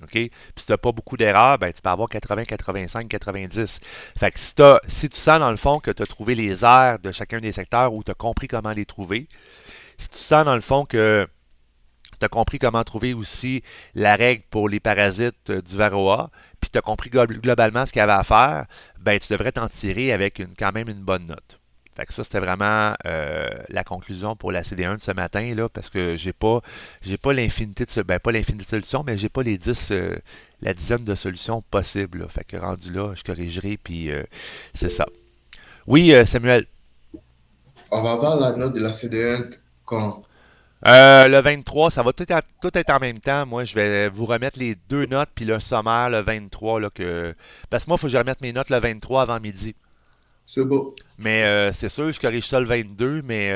OK? Puis si tu n'as pas beaucoup d'erreurs, ben, tu peux avoir 80, 85, 90. Fait que si tu sens dans le fond que tu as trouvé les aires de chacun des secteurs ou tu as compris comment les trouver, si tu sens dans le fond que tu as compris comment trouver aussi la règle pour les parasites du varroa, puis tu as compris globalement ce qu'il y avait à faire, ben, tu devrais t'en tirer avec quand même une bonne note. Fait que ça, c'était vraiment la conclusion pour la CD1 de ce matin, là, parce que j'ai pas l'infinité ben, pas l'infinité de solutions, mais j'ai pas la dizaine de solutions possibles. Là. Fait que rendu là, je corrigerai, puis c'est ça. Oui, Samuel. On va voir la note de la CD1 quand? Le 23, ça va tout être en même temps. Moi, je vais vous remettre les deux notes, puis le sommaire, le 23. Là, parce que moi, il faut que je remette mes notes le 23 avant midi. C'est beau. Mais c'est sûr, je corrige ça le 22, mais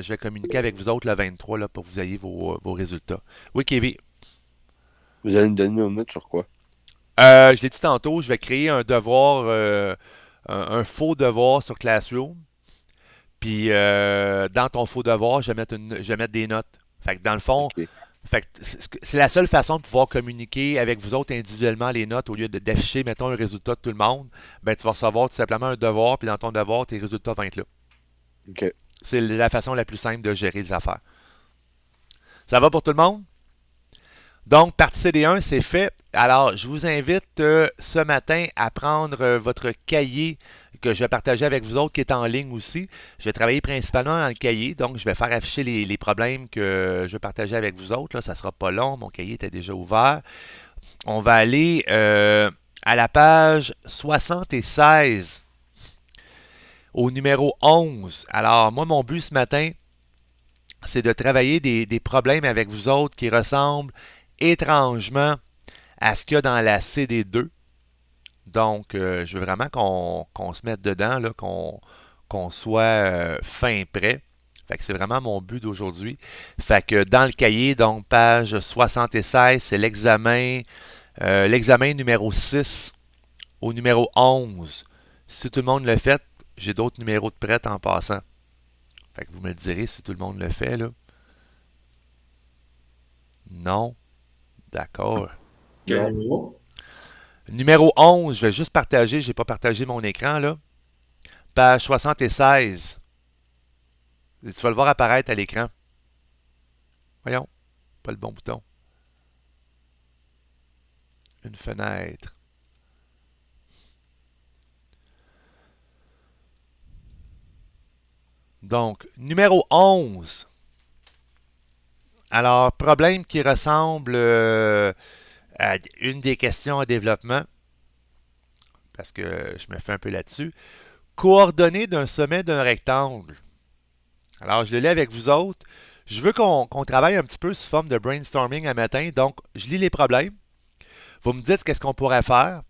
je vais communiquer avec vous autres le 23 là, pour que vous ayez vos résultats. Oui, Kevin. Vous allez me donner une note sur quoi? Je l'ai dit tantôt, je vais créer un devoir, un faux devoir sur Classroom. Puis dans ton faux devoir, je vais mettre des notes. Fait que dans le fond, Ok. fait que c'est la seule façon de pouvoir communiquer avec vous autres individuellement les notes au lieu d'afficher, mettons, un résultat de tout le monde. Ben, tu vas recevoir tout simplement un devoir, puis dans ton devoir, tes résultats vont être là. Ok. C'est la façon la plus simple de gérer les affaires. Ça va pour tout le monde? Donc, partie CD1, c'est fait. Alors, je vous invite ce matin à prendre votre cahier que je vais partager avec vous autres qui est en ligne aussi. Je vais travailler principalement dans le cahier, donc je vais faire afficher les problèmes que je vais partager avec vous autres. Là, ça ne sera pas long, mon cahier était déjà ouvert. On va aller à la page 76 au numéro 11. Alors, moi, mon but ce matin, c'est de travailler des problèmes avec vous autres qui ressemblent étrangement à ce qu'il y a dans la CD2. Donc, je veux vraiment qu'on se mette dedans, là, qu'on soit fin prêt. Fait que c'est vraiment mon but d'aujourd'hui. Fait que dans le cahier, donc page 76, c'est l'examen numéro 6 au numéro 11. Si tout le monde le fait, j'ai d'autres numéros de prêt en passant. Fait que vous me le direz si tout le monde le fait, là. Non. D'accord. Quel Non. numéro? Numéro 11, je vais juste partager, j'ai pas partagé mon écran là. Page 76. Tu vas le voir apparaître à l'écran. Voyons, pas le bon bouton. Une fenêtre. Donc, numéro 11. Alors, problème qui ressemble à une des questions en développement, parce que je me fais un peu là-dessus. Coordonnées d'un sommet d'un rectangle. Alors, je le lis avec vous autres. Je veux qu'on travaille un petit peu sous forme de brainstorming un matin. Donc, je lis les problèmes. Vous me dites qu'est-ce qu'on pourrait faire.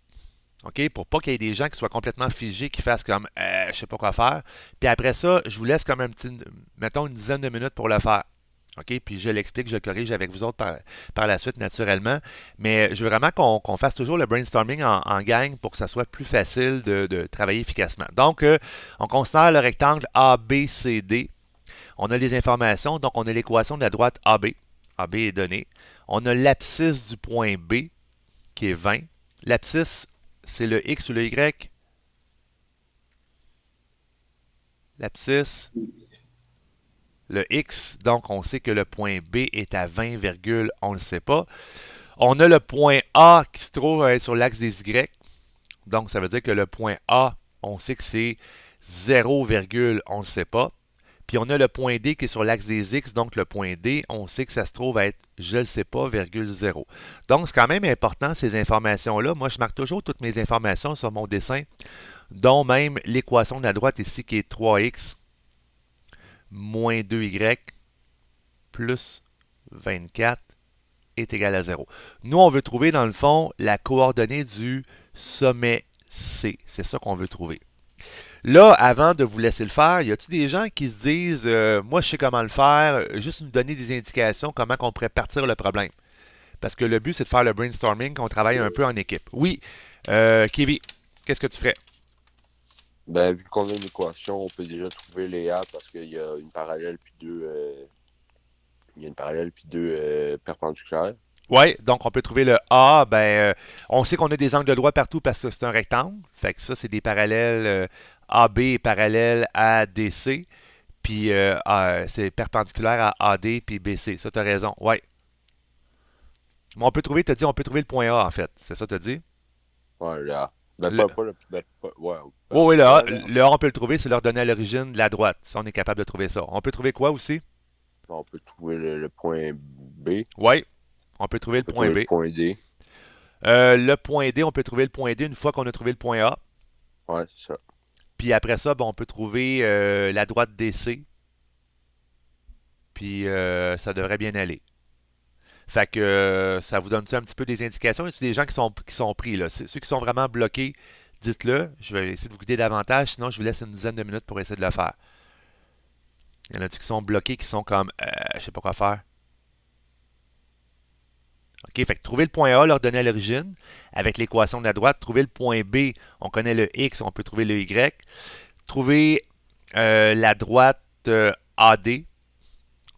OK, pour pas qu'il y ait des gens qui soient complètement figés, qui fassent comme je sais pas quoi faire. Puis après ça, je vous laisse comme un petit, mettons une dizaine de minutes pour le faire. OK, puis je l'explique, je corrige avec vous autres par la suite naturellement. Mais je veux vraiment qu'on fasse toujours le brainstorming en gang pour que ça soit plus facile de travailler efficacement. Donc, on considère le rectangle ABCD. On a les informations, donc on a l'équation de la droite AB. AB est donnée. On a l'abscisse du point B, qui est 20. L'abscisse, c'est le X ou le Y. L'abscisse, le X, donc on sait que le point B est à 20, on ne le sait pas. On a le point A qui se trouve sur l'axe des Y. Donc ça veut dire que le point A, on sait que c'est 0, on ne le sait pas. Puis on a le point D qui est sur l'axe des X, donc le point D, on sait que ça se trouve à être je ne le sais pas, virgule 0. Donc c'est quand même important ces informations-là. Moi, je marque toujours toutes mes informations sur mon dessin, dont même l'équation de la droite ici qui est 3x moins 2y plus 24 est égal à 0. Nous, on veut trouver dans le fond la coordonnée du sommet C. C'est ça qu'on veut trouver. Là, avant de vous laisser le faire, y a-t-il des gens qui se disent moi je sais comment le faire, juste nous donner des indications comment on pourrait partir le problème. Parce que le but c'est de faire le brainstorming, qu'on travaille un peu en équipe. Oui, Kevin, qu'est-ce que tu ferais? Ben, vu qu'on a une équation, on peut déjà trouver les A parce qu'il y a une parallèle puis deux perpendiculaires. Oui, donc on peut trouver le A. On sait qu'on a des angles droits partout parce que c'est un rectangle. Fait que ça, c'est des parallèles AB est parallèle à DC. Puis c'est perpendiculaire à AD puis BC. Ça, tu as raison. Oui. Mais on peut trouver, t'as dit, on peut trouver le point A en fait. C'est ça, t'as dit? Ouais, le A. Ben, Le... pas le. Ben, pas, ouais, Oui, oui, le A, ouais, le A, on peut le trouver, c'est leur donner à l'origine de la droite. Ça, on est capable de trouver ça. On peut trouver quoi aussi? on peut trouver le point B. Oui, on peut trouver On le peut point trouver B. le point D. Le point D, on peut trouver le point D une fois qu'on a trouvé le point A. Ouais, c'est ça. Puis après ça, on peut trouver la droite DC. Puis ça devrait bien aller. Fait que ça vous donne un petit peu des indications. Il y a des gens qui sont pris là. Ceux qui sont vraiment bloqués, dites-le. Je vais essayer de vous guider davantage. Sinon, je vous laisse une dizaine de minutes pour essayer de le faire. Il y en a qui sont bloqués, qui sont comme je sais pas quoi faire. OK, fait que trouver le point A, leur donner à l'origine, avec l'équation de la droite. Trouver le point B, on connaît le X, on peut trouver le Y. Trouver la droite AD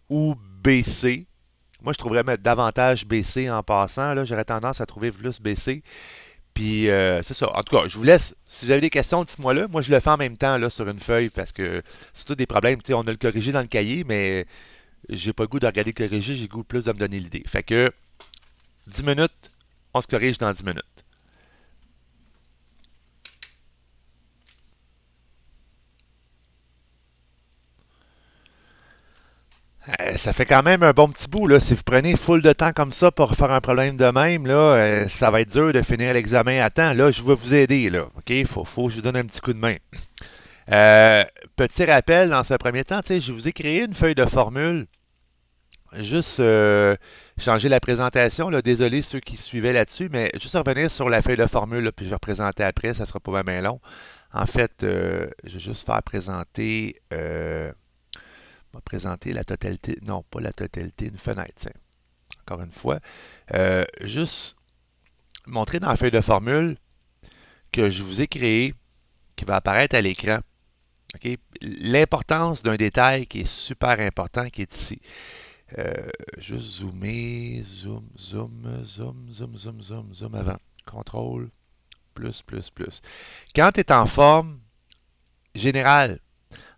ou BC. Moi, je trouverais mettre davantage BC en passant. Là, j'aurais tendance à trouver plus BC. Puis, c'est ça. En tout cas, je vous laisse. Si vous avez des questions, dites-moi là. Moi, je le fais en même temps là, sur une feuille parce que c'est tout des problèmes. Tu sais, on a le corrigé dans le cahier, mais j'ai pas le goût de regarder le corrigé. J'ai le goût plus de me donner l'idée. Fait que 10 minutes, on se corrige dans 10 minutes. Ça fait quand même un bon petit bout, là. Si vous prenez full de temps comme ça pour faire un problème de même, là, ça va être dur de finir l'examen à temps. Là, je vais vous aider, là. OK? Faut que je vous donne un petit coup de main. Euh, Petit rappel, dans ce premier temps, tu sais, je vous ai créé une feuille de formule. Juste changer la présentation, là. Désolé ceux qui suivaient là-dessus, mais juste revenir sur la feuille de formule, là, puis je vais représenter après, ça sera pas bien long. En fait, je vais juste faire présenter on va présenter la totalité, non pas la totalité, une fenêtre, tiens. Encore une fois. Juste montrer dans la feuille de formule que je vous ai créé, qui va apparaître à l'écran. OK? L'importance d'un détail qui est super important, qui est ici. Juste zoomer, zoom avant. Contrôle, plus. Quand tu es en forme générale,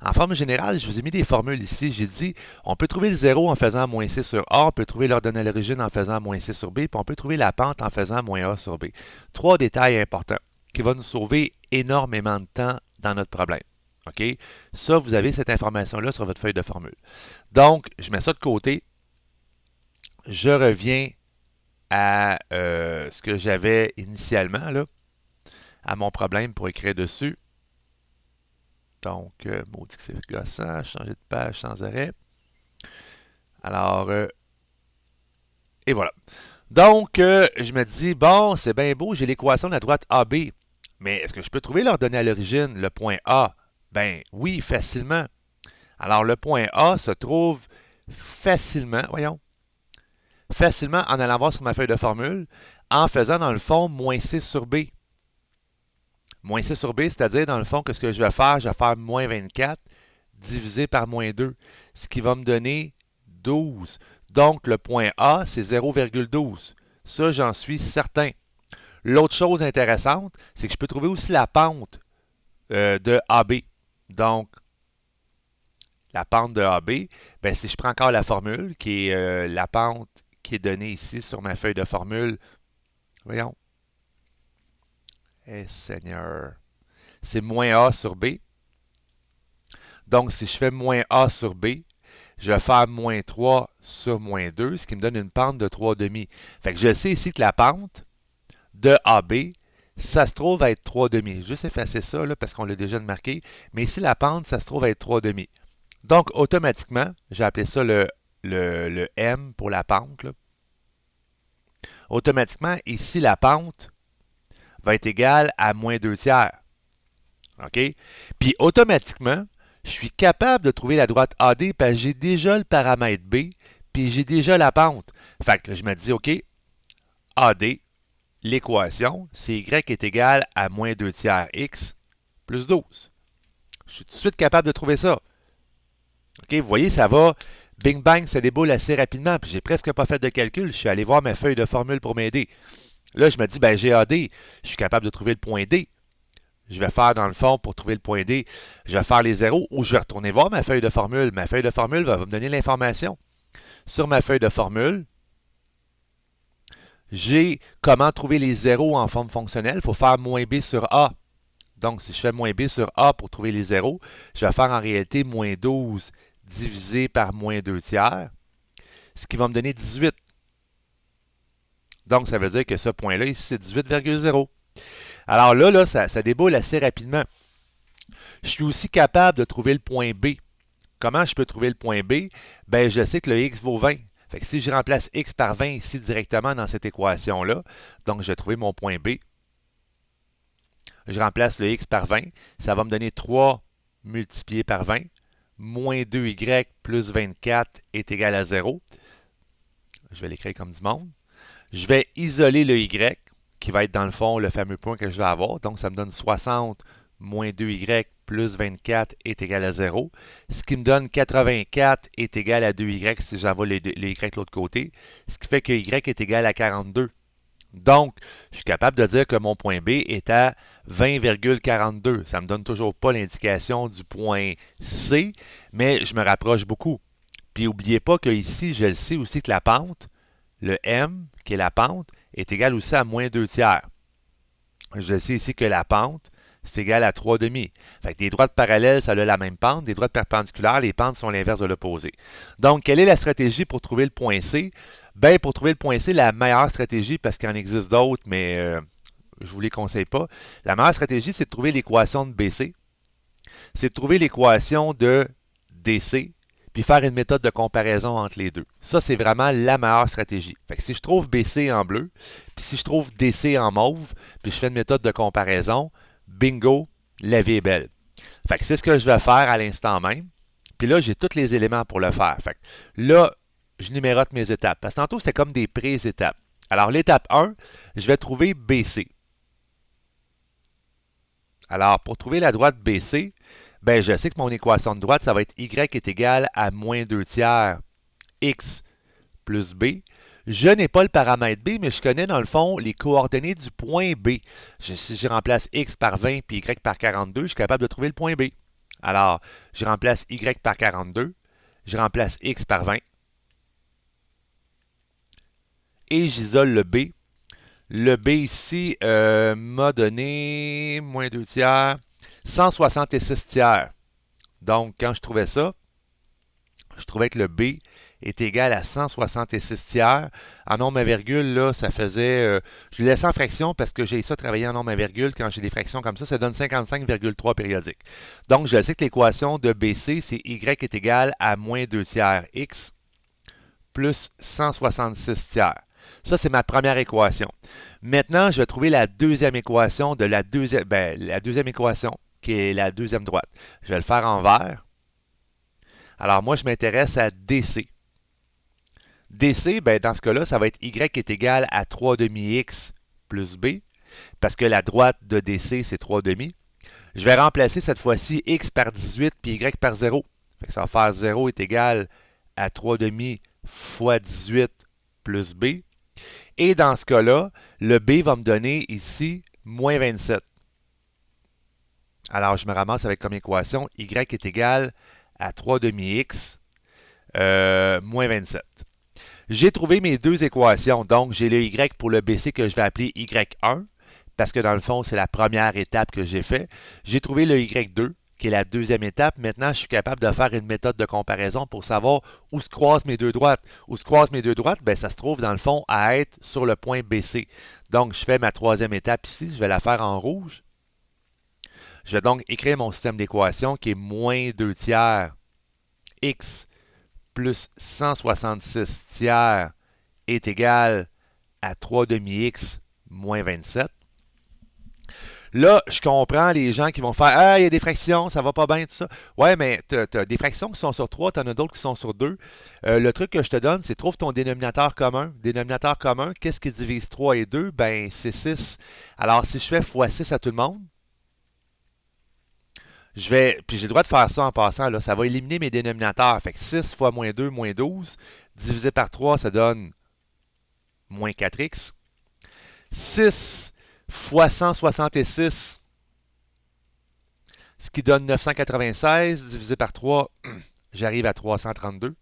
en forme générale, je vous ai mis des formules ici. J'ai dit, on peut trouver le 0 en faisant moins C sur A, on peut trouver l'ordonnée à l'origine en faisant moins C sur B, puis on peut trouver la pente en faisant moins A sur B. Trois détails importants qui vont nous sauver énormément de temps dans notre problème. OK? Ça, vous avez cette information-là sur votre feuille de formule. Donc, je mets ça de côté. je reviens à ce que j'avais initialement, là, à mon problème pour écrire dessus. Donc, maudit que c'est gossant, changer de page sans arrêt. Alors, et voilà. Donc, je me dis, bon, c'est bien beau, j'ai l'équation de la droite AB, mais est-ce que je peux trouver l'ordonnée à l'origine, le point A? Ben oui, facilement. Alors, le point A se trouve facilement, voyons, facilement en allant voir sur ma feuille de formule, en faisant dans le fond moins C sur B. Moins C sur B, c'est-à-dire dans le fond que ce que je vais faire moins 24 divisé par moins 2, ce qui va me donner 12. Donc, le point A, c'est 0,12. Ça, j'en suis certain. L'autre chose intéressante, c'est que je peux trouver aussi la pente de AB. Donc, la pente de AB, ben, si je prends encore la formule, qui est la pente qui est donnée ici sur ma feuille de formule, voyons. Eh Seigneur. C'est moins A sur B. Donc, si je fais moins A sur B, je vais faire moins 3 sur moins 2, ce qui me donne une pente de 3,5. Fait que je sais ici que la pente de AB, ça se trouve à être 3,5. Juste effacer ça là, parce qu'on l'a déjà marqué. Mais ici, la pente, ça se trouve à être 3,5. Donc, automatiquement, j'ai appelé ça le M pour la pente. Là. Automatiquement, ici, la pente va être égale à moins 2 tiers. OK? Puis, automatiquement, je suis capable de trouver la droite AD parce que j'ai déjà le paramètre B, puis j'ai déjà la pente. Fait que je me dis, OK, AD, l'équation, c'est Y est égal à moins 2 tiers X plus 12. Je suis tout de suite capable de trouver ça. OK, vous voyez, ça va, bing bang, ça déboule assez rapidement, puis j'ai presque pas fait de calcul. Je suis allé voir ma feuille de formule pour m'aider. Là, je me dis, ben j'ai AD, je suis capable de trouver le point D. Je vais faire dans le fond pour trouver le point D, je vais faire les zéros ou je vais retourner voir ma feuille de formule. Ma feuille de formule va me donner l'information. Sur ma feuille de formule, j'ai comment trouver les zéros en forme fonctionnelle. Il faut faire moins B sur A. Donc, si je fais moins B sur A pour trouver les zéros, je vais faire en réalité moins 12 divisé par moins 2 tiers, ce qui va me donner 18. Donc, ça veut dire que ce point-là, ici, c'est 18,0. Alors là, ça déboule assez rapidement. Je suis aussi capable de trouver le point B. Comment je peux trouver le point B? Ben, je sais que le x vaut 20. Fait que si je remplace x par 20 ici directement dans cette équation-là, donc je vais trouver mon point B. Je remplace le x par 20. Ça va me donner 3 multiplié par 20. Moins 2y plus 24 est égal à 0. Je vais l'écrire comme du monde. Je vais isoler le y, qui va être dans le fond le fameux point que je vais avoir. Donc, ça me donne 60 moins 2y plus 24 est égal à 0. Ce qui me donne 84 est égal à 2y si j'envoie les y de l'autre côté. Ce qui fait que y est égal à 42. Donc, je suis capable de dire que mon point B est à 20,42. Ça ne me donne toujours pas l'indication du point C, mais je me rapproche beaucoup. Puis, n'oubliez pas que ici, je le sais aussi que la pente, le M, qui est la pente, est égal aussi à moins 2 tiers. Je sais ici que la pente, c'est égal à 3,5. Fait que des droites parallèles, ça a la même pente. Des droites perpendiculaires, les pentes sont l'inverse de l'opposé. Donc, quelle est la stratégie pour trouver le point C? Ben, pour trouver le point C, la meilleure stratégie, parce qu'il en existe d'autres, mais je ne vous les conseille pas. La meilleure stratégie, c'est de trouver l'équation de BC. C'est de trouver l'équation de DC, puis faire une méthode de comparaison entre les deux. Ça, c'est vraiment la meilleure stratégie. Fait que si je trouve BC en bleu, puis si je trouve DC en mauve, puis je fais une méthode de comparaison, bingo, la vie est belle. Fait que c'est ce que je vais faire à l'instant même. Puis là, j'ai tous les éléments pour le faire. Fait que là, je numérote mes étapes. Parce que tantôt, c'est comme des pré-étapes. Alors, l'étape 1, je vais trouver BC. Alors, pour trouver la droite BC, ben, je sais que mon équation de droite, ça va être y est égal à moins 2 tiers x plus b. Je n'ai pas le paramètre b, mais je connais dans le fond les coordonnées du point B. Si je remplace x par 20 puis y par 42, je suis capable de trouver le point B. Alors, je remplace y par 42, je remplace x par 20 et j'isole le b. Le b ici m'a donné moins 2 tiers, 166 tiers. Donc, quand je trouvais ça, je trouvais que le B est égal à 166 tiers. En nombre à virgule, là, ça faisait... je l'ai laissé en fraction parce que j'ai ça travailler en nombre à virgule. Quand j'ai des fractions comme ça donne 55,3 périodiques. Donc, je sais que l'équation de BC, c'est Y est égal à moins 2 tiers X plus 166 tiers. Ça, c'est ma première équation. Maintenant, je vais trouver la deuxième équation de la deuxième équation, qui est la deuxième droite. Je vais le faire en vert. Alors, moi, je m'intéresse à DC. DC, ben, dans ce cas-là, ça va être Y est égal à 3 demi X plus B, parce que la droite de DC, c'est 3 demi. Je vais remplacer cette fois-ci X par 18 puis Y par 0. Fait que ça va faire 0 est égal à 3 demi fois 18 plus B. Et dans ce cas-là, le B va me donner ici moins 27. Alors, je me ramasse avec comme équation Y est égal à 3 demi X moins 27. J'ai trouvé mes deux équations. Donc, j'ai le Y pour le BC que je vais appeler Y1, parce que dans le fond, c'est la première étape que j'ai fait. J'ai trouvé le Y2, qui est la deuxième étape. Maintenant, je suis capable de faire une méthode de comparaison pour savoir où se croisent mes deux droites. Où se croisent mes deux droites? Ben, ça se trouve, dans le fond, à être sur le point BC. Donc, je fais ma troisième étape ici. Je vais la faire en rouge. Je vais donc écrire mon système d'équations qui est moins 2 tiers X plus 166 tiers est égal à 3 demi X moins 27. Là, je comprends les gens qui vont faire « Ah, il y a des fractions, ça va pas bien, tout ça. » Ouais, mais tu as des fractions qui sont sur 3, tu en as d'autres qui sont sur 2. Le truc que je te donne, c'est trouve ton dénominateur commun. Dénominateur commun, qu'est-ce qui divise 3 et 2? Ben, c'est 6. Alors, si je fais x6 à tout le monde, puis j'ai le droit de faire ça en passant, là, ça va éliminer mes dénominateurs. Fait que 6 fois moins 2, moins 12, divisé par 3, ça donne moins 4x. 6 fois 166, ce qui donne 996, divisé par 3, j'arrive à 332.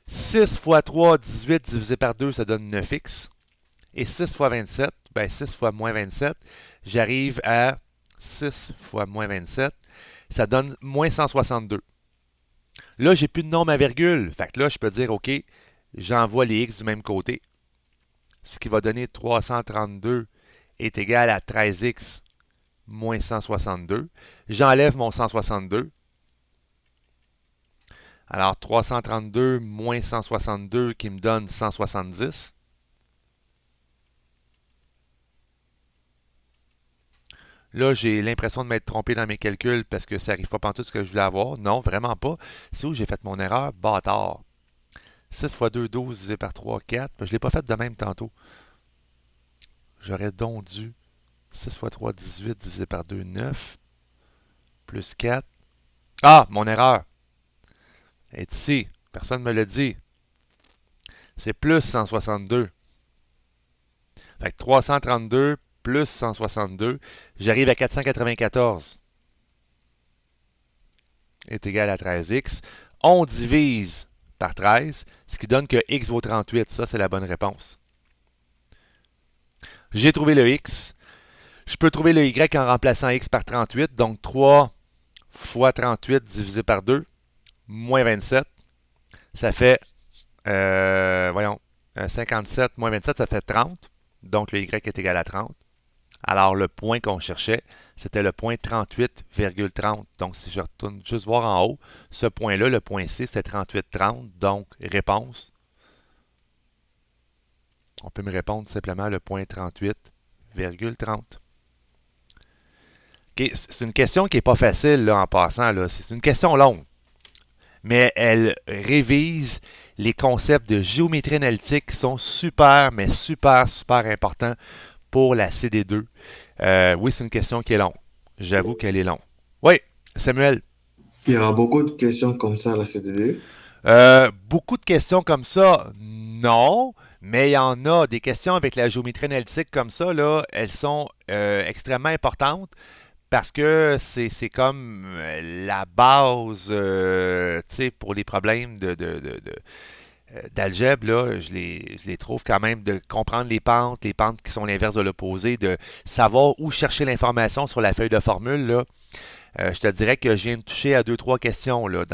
6 fois 3, 18, divisé par 2, ça donne 9x. Et 6 fois 27, ben 6 fois moins 27, j'arrive à 6 fois moins 27, ça donne moins 162. Là, j'ai plus de nombre à virgule. Fait que là, je peux dire, OK, j'envoie les x du même côté. Ce qui va donner 332 est égal à 13x moins 162. J'enlève mon 162. Alors, 332 moins 162 qui me donne 170. Là, j'ai l'impression de m'être trompé dans mes calculs parce que ça n'arrive pas pantoute ce que je voulais avoir. Non, vraiment pas. C'est où j'ai fait mon erreur? Bâtard. 6 fois 2, 12 divisé par 3, 4. Je ne l'ai pas fait de même tantôt. J'aurais donc dû 6 fois 3, 18 divisé par 2, 9. Plus 4. Ah, mon erreur est ici. Personne ne me l'a dit. C'est plus 162. Fait que 332 plus 162, j'arrive à 494. Est égal à 13x. On divise par 13, ce qui donne que x vaut 38. Ça, c'est la bonne réponse. J'ai trouvé le x. Je peux trouver le y en remplaçant x par 38. Donc 3 fois 38 divisé par 2, moins 27. Ça fait, 57 moins 27, ça fait 30. Donc le y est égal à 30. Alors, le point qu'on cherchait, c'était le point 38,30. Donc, si je retourne juste voir en haut, ce point-là, le point C, c'était 38,30. Donc, réponse. On peut me répondre simplement le point 38,30. Okay, c'est une question qui n'est pas facile là, en passant. Là. C'est une question longue. Mais elle révise les concepts de géométrie analytique qui sont super, mais super, super importants pour la CD2. Oui, c'est une question qui est longue. J'avoue qu'elle est longue. Oui, Samuel. Il y aura beaucoup de questions comme ça à la CDD. Beaucoup de questions comme ça, non. Mais il y en a des questions avec la géométrie analytique comme ça, là, elles sont extrêmement importantes parce que c'est comme la base pour les problèmes d'algèbre, là, je les trouve quand même de comprendre les pentes qui sont l'inverse de l'opposé, de savoir où chercher l'information sur la feuille de formule. Là. Je te dirais que je viens de toucher à 2-3 questions là,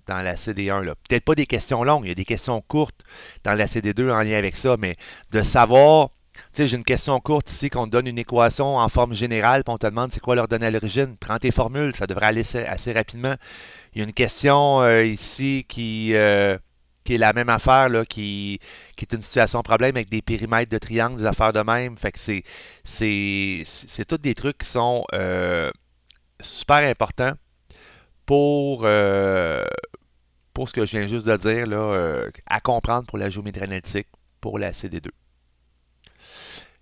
dans la CD1, là. Peut-être pas des questions longues, il y a des questions courtes dans la CD2 en lien avec ça, mais de savoir, tu sais, j'ai une question courte ici qu'on te donne une équation en forme générale, puis on te demande c'est quoi l'ordonnée à l'origine. Prends tes formules, ça devrait aller assez rapidement. Il y a une question ici qui est la même affaire, là, qui est une situation problème avec des périmètres de triangles, des affaires de même. Fait que c'est tous des trucs qui sont super importants pour, euh, pour ce que je viens juste de dire, là, à comprendre pour la géométrie analytique, pour la CD2.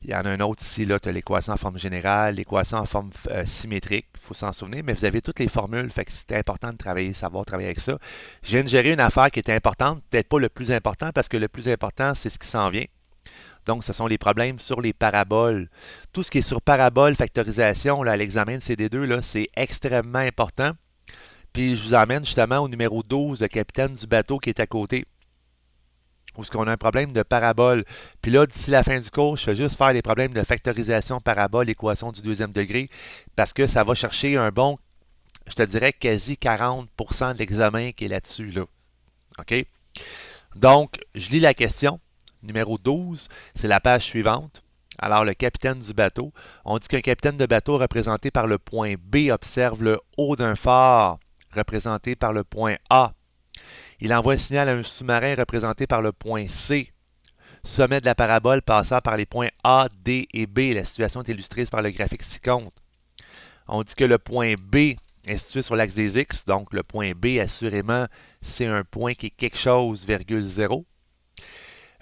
Il y en a un autre ici, là, tu as l'équation en forme générale, l'équation en forme symétrique, il faut s'en souvenir, mais vous avez toutes les formules, fait que c'est important de travailler, savoir travailler avec ça. Je viens de gérer une affaire qui était importante, peut-être pas le plus important, parce que le plus important, c'est ce qui s'en vient. Donc, ce sont les problèmes sur les paraboles. Tout ce qui est sur parabole, factorisation, là, à l'examen de CD2, là, c'est extrêmement important. Puis, je vous emmène justement au numéro 12, le capitaine du bateau qui est à côté, où est-ce qu'on a un problème de parabole. Puis là, d'ici la fin du cours, je fais juste faire les problèmes de factorisation parabole, équation du deuxième degré, parce que ça va chercher un bon, je te dirais, quasi 40% de l'examen qui est là-dessus, là. OK? Donc, je lis la question. Numéro 12, c'est la page suivante. Alors, le capitaine du bateau. On dit qu'un capitaine de bateau représenté par le point B observe le haut d'un phare représenté par le point A. Il envoie un signal à un sous-marin représenté par le point C. Sommet de la parabole passant par les points A, D et B. La situation est illustrée par le graphique ci-contre. On dit que le point B est situé sur l'axe des X, donc le point B, assurément, c'est un point qui est quelque chose, virgule 0.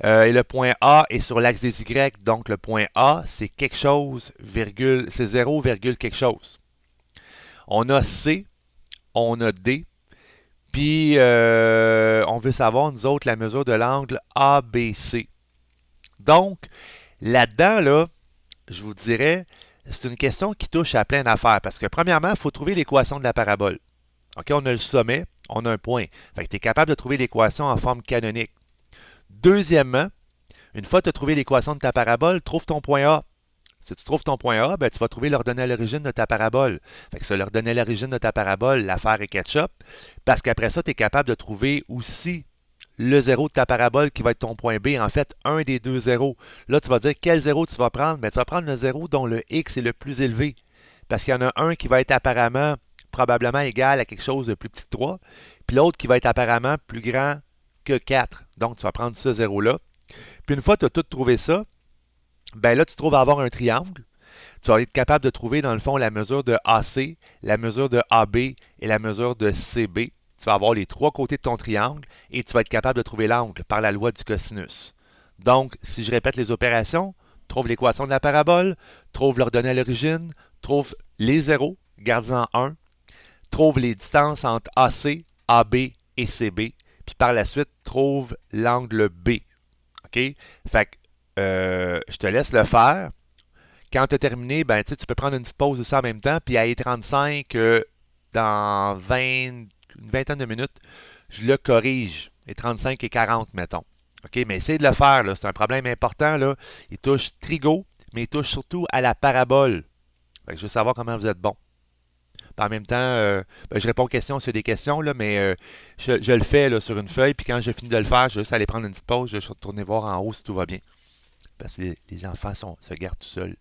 Et le point A est sur l'axe des Y, donc le point A, c'est quelque chose, virgule, c'est 0, virgule quelque chose. On a C, on a D, puis on veut savoir, nous autres, la mesure de l'angle ABC. Donc, là-dedans, là, je vous dirais, c'est une question qui touche à plein d'affaires. Parce que, premièrement, il faut trouver l'équation de la parabole. OK, on a le sommet, on a un point. Fait que tu es capable de trouver l'équation en forme canonique. Deuxièmement, une fois que tu as trouvé l'équation de ta parabole, trouve ton point A. Si tu trouves ton point A, ben, tu vas trouver l'ordonnée à l'origine de ta parabole. Fait que ça, l'ordonnée à l'origine de ta parabole, l'affaire est ketchup. Parce qu'après ça, tu es capable de trouver aussi le zéro de ta parabole qui va être ton point B. En fait, un des deux zéros. Là, tu vas dire quel zéro tu vas prendre. Mais tu vas prendre le zéro dont le X est le plus élevé. Parce qu'il y en a un qui va être apparemment, probablement égal à quelque chose de plus petit que 3. Puis l'autre qui va être apparemment plus grand que 4. Donc, tu vas prendre ce zéro-là. Puis une fois que tu as tout trouvé ça, ben là, tu trouves à avoir un triangle. Tu vas être capable de trouver, dans le fond, la mesure de AC, la mesure de AB et la mesure de CB. Tu vas avoir les trois côtés de ton triangle et tu vas être capable de trouver l'angle par la loi du cosinus. Donc, si je répète les opérations, trouve l'équation de la parabole, trouve l'ordonnée à l'origine, trouve les zéros, garde-en 1, trouve les distances entre AC, AB et CB, puis par la suite, trouve l'angle B. OK? Fait que je te laisse le faire. Quand tu as terminé, ben, tu peux prendre une petite pause de ça en même temps, puis à E35, dans 20, une vingtaine de minutes, je le corrige. E35 et 40, mettons. OK, mais essayez de le faire, là. C'est un problème important, là. Il touche trigo, mais il touche surtout à la parabole. Fait que je veux savoir comment vous êtes bon. Puis en même temps, ben, je réponds aux questions s'il y a des questions, là, mais je le fais là, sur une feuille, puis quand je finis de le faire, je vais juste aller prendre une petite pause, je vais retourner voir en haut si tout va bien. Parce que les enfants se gardent tout seuls.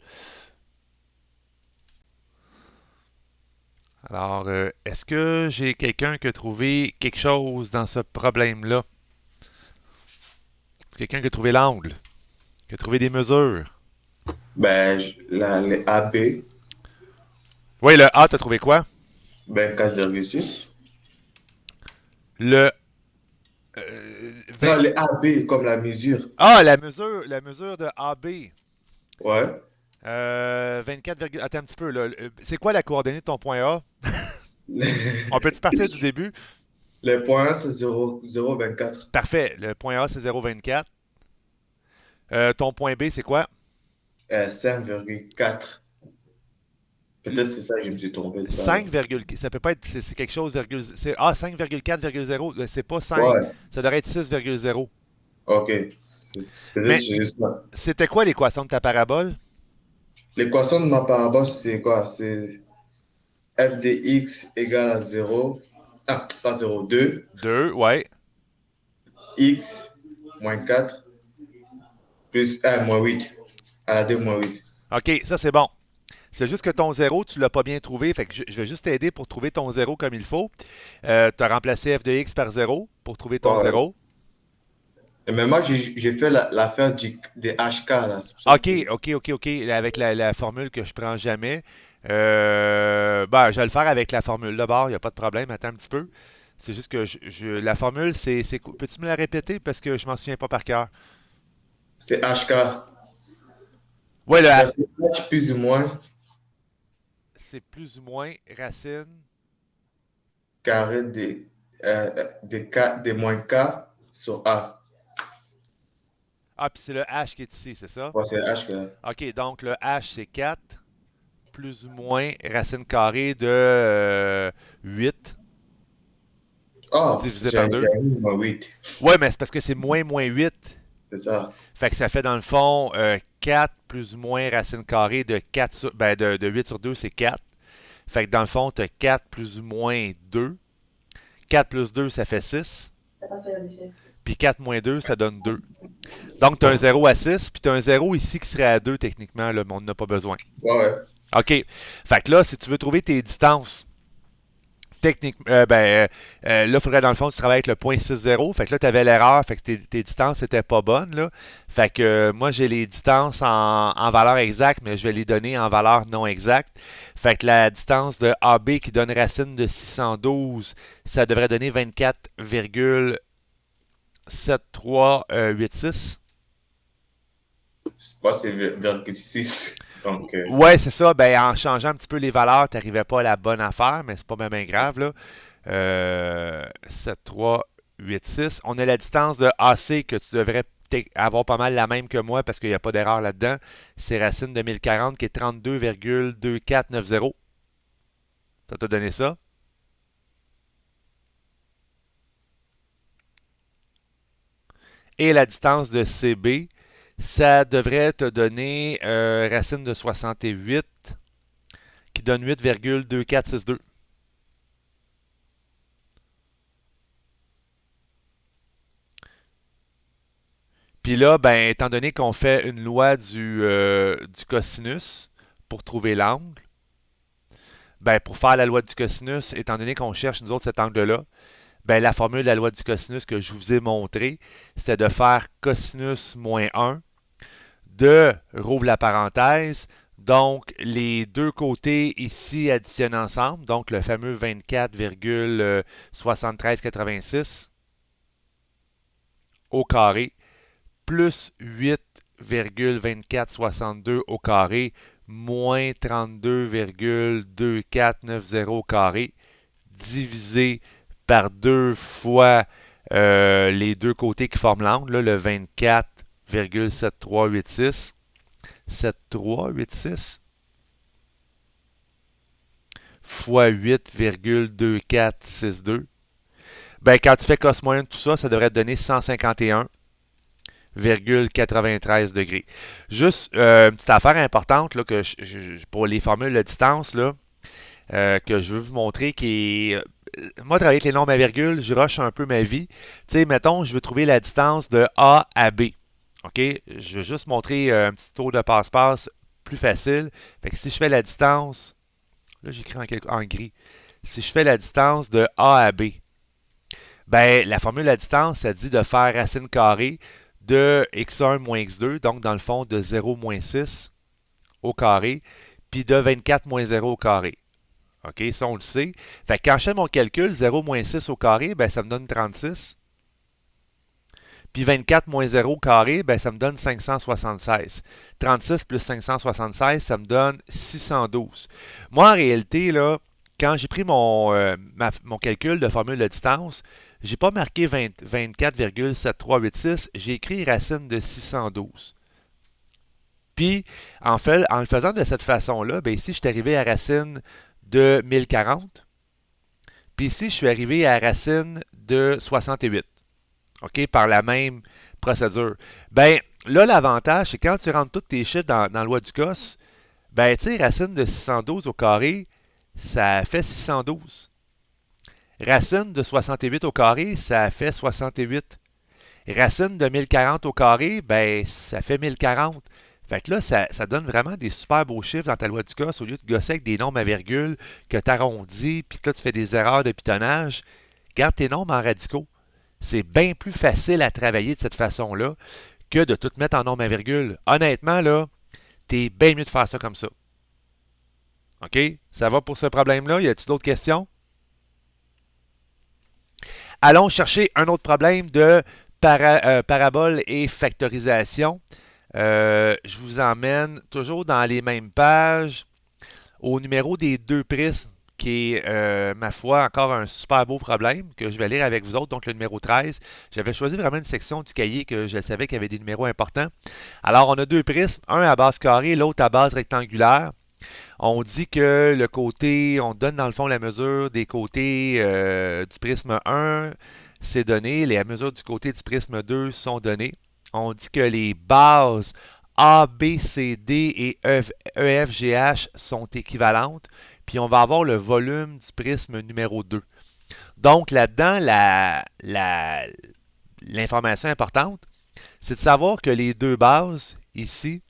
Alors, est-ce que j'ai quelqu'un qui a trouvé quelque chose dans ce problème-là? Quelqu'un qui a trouvé l'angle, qui a trouvé des mesures? Ben, les AB, Oui, le A, t'as trouvé quoi? ben 4,6. Le Non, 20. les AB comme la mesure. Ah, la mesure de AB. Ouais. 24, attends un petit peu, là. C'est quoi la coordonnée de ton point A? On peut-tu partir du début? Les points, c'est 0,24. Parfait. Le point A, c'est 0,24. Ton point B, c'est quoi? 5,4. Peut-être c'est ça, je me suis trompé. Ça. 5, ça peut pas être, c'est quelque chose, 5,4,0. C'est pas 5. Ouais, Ça devrait être 6,0. ok. Peut-être Mais c'est juste ça. c'était quoi l'équation de ta parabole? L'équation de ma parabole, c'est quoi? C'est f de x égale à 0 Ah, pas 0, 2, 2, ouais. x, moins 4, plus 1, moins 8. À la 2, moins 8. OK, ça c'est bon. C'est juste que ton zéro, tu l'as pas bien trouvé. Fait que je vais juste t'aider pour trouver ton zéro comme il faut. Tu as remplacé f de x par zéro pour trouver ton Ouais. zéro. Mais moi, j'ai fait l'affaire des HK, là. C'est pour ça OK, que... OK, OK, OK. Avec la formule que je prends jamais. Je vais le faire avec la formule d'abord, il n'y a pas de problème. Attends un petit peu. C'est juste que la formule, Peux-tu me la répéter parce que je m'en souviens pas par cœur? C'est HK. Ouais, Genre, c'est H plus ou moins c'est plus ou moins racine. carré des moins K sur A. Ah, puis c'est le h qui est ici, c'est ça? Ouais, c'est HK. OK, donc le h, c'est 4 plus ou moins racine carrée de 8 Ah, divisé par j'ai 2. mis moins 8. Ouais, mais c'est parce que c'est moins 8. C'est ça. Fait que ça fait dans le fond 4 plus ou moins racine carrée de 4 de 8 sur 2, c'est 4. Fait que dans le fond, tu as 4 plus ou moins 2. 4 plus 2, ça fait 6. Puis 4 moins 2, ça donne 2. Donc, tu as un 0 à 6, puis tu as un 0 ici qui serait à 2 techniquement, là, mais on n'en a pas besoin. Ouais, ouais. OK. Fait que là, si tu veux trouver tes distances, techniquement, là, il faudrait dans le fond, tu travailles avec le point 6,0. Fait que là, tu avais l'erreur, fait que tes distances n'étaient pas bonnes, là. Fait que moi, j'ai les distances en valeur exacte, mais je vais les donner en valeur non exacte. Fait que la distance de AB qui donne racine de 612, ça devrait donner 24,7386. Moi, c'est 6. Donc, Ouais, c'est ça. Ben, en changeant un petit peu les valeurs, tu n'arrivais pas à la bonne affaire, mais c'est pas bien grave, là. 7, 3, 8, 6. On a la distance de AC que tu devrais avoir pas mal la même que moi parce qu'il n'y a pas d'erreur là-dedans. C'est racine de 1040 qui est 32,2490. Ça t'a donné ça? Et la distance de CB, ça devrait te donner racine de 68 qui donne 8,2462. Puis là, ben, étant donné qu'on fait une loi du cosinus pour trouver l'angle, ben, pour faire la loi du cosinus, étant donné qu'on cherche, nous autres, cet angle-là, ben, la formule de la loi du cosinus que je vous ai montré, c'était de faire cosinus moins 1 de, rouvre la parenthèse, donc les deux côtés ici additionnent ensemble, donc le fameux 24,7386 au carré, plus 8,2462 au carré, moins 32,2490 au carré, divisé par 2 fois les deux côtés qui forment l'angle, là, le 24,7386. 7386 fois 8,2462. Ben, quand tu fais cos moyenne, tout ça, ça devrait te donner 151,93 degrés. Juste une petite affaire importante là, pour les formules de distance là, que je veux vous montrer qui est. Moi, travailler avec les nombres à virgule, je rush un peu ma vie. Tu sais, mettons, je veux trouver la distance de A à B. OK? Je vais juste montrer un petit tour de passe-passe plus facile. Fait que si je fais la distance, là j'écris en gris. Si je fais la distance de A à B, ben la formule de la distance, ça dit de faire racine carrée de x1 moins x2, donc dans le fond de 0 moins 6 au carré, puis de 24 moins 0 au carré. OK, ça on le sait. Fait que quand je fais mon calcul, 0 moins 6 au carré, ben ça me donne 36. Puis 24 moins 0 au carré, ben ça me donne 576. 36 plus 576, ça me donne 612. Moi, en réalité, là, quand j'ai pris mon calcul de formule de distance, j'ai pas marqué 24,7386, j'ai écrit racine de 612. Puis, en le faisant de cette façon-là, ben ici, je suis arrivé à racine de 1040. Puis ici, je suis arrivé à racine de 68. OK, par la même procédure. Ben, là, l'avantage, c'est quand tu rentres tous tes chiffres dans la loi du cos, ben, tu sais, racine de 612 au carré, ça fait 612. Racine de 68 au carré, ça fait 68. Racine de 1040 au carré, ben, ça fait 1040. Fait que là, ça donne vraiment des super beaux chiffres dans ta loi du cos au lieu de gosser avec des nombres à virgule que tu arrondis, puis que là, tu fais des erreurs de pitonnage. Garde tes nombres en radicaux. C'est bien plus facile à travailler de cette façon-là que de tout mettre en nombres à virgule. Honnêtement, là, t'es bien mieux de faire ça comme ça. OK? Ça va pour ce problème-là? Y a-t-il d'autres questions? Allons chercher un autre problème de parabole et factorisation. Je vous emmène toujours dans les mêmes pages au numéro des deux prismes, qui est, ma foi, encore un super beau problème que je vais lire avec vous autres, donc le numéro 13. J'avais choisi vraiment une section du cahier que je savais qu'il y avait des numéros importants. Alors, on a deux prismes, un à base carrée, l'autre à base rectangulaire. On dit que le côté, on donne dans le fond la mesure des côtés du prisme 1, c'est donné. Les mesures du côté du prisme 2 sont données. On dit que les bases A, B, C, D et E, F, G, H sont équivalentes. Puis on va avoir le volume du prisme numéro 2. Donc là-dedans, l'information importante, c'est de savoir que les deux bases, ici,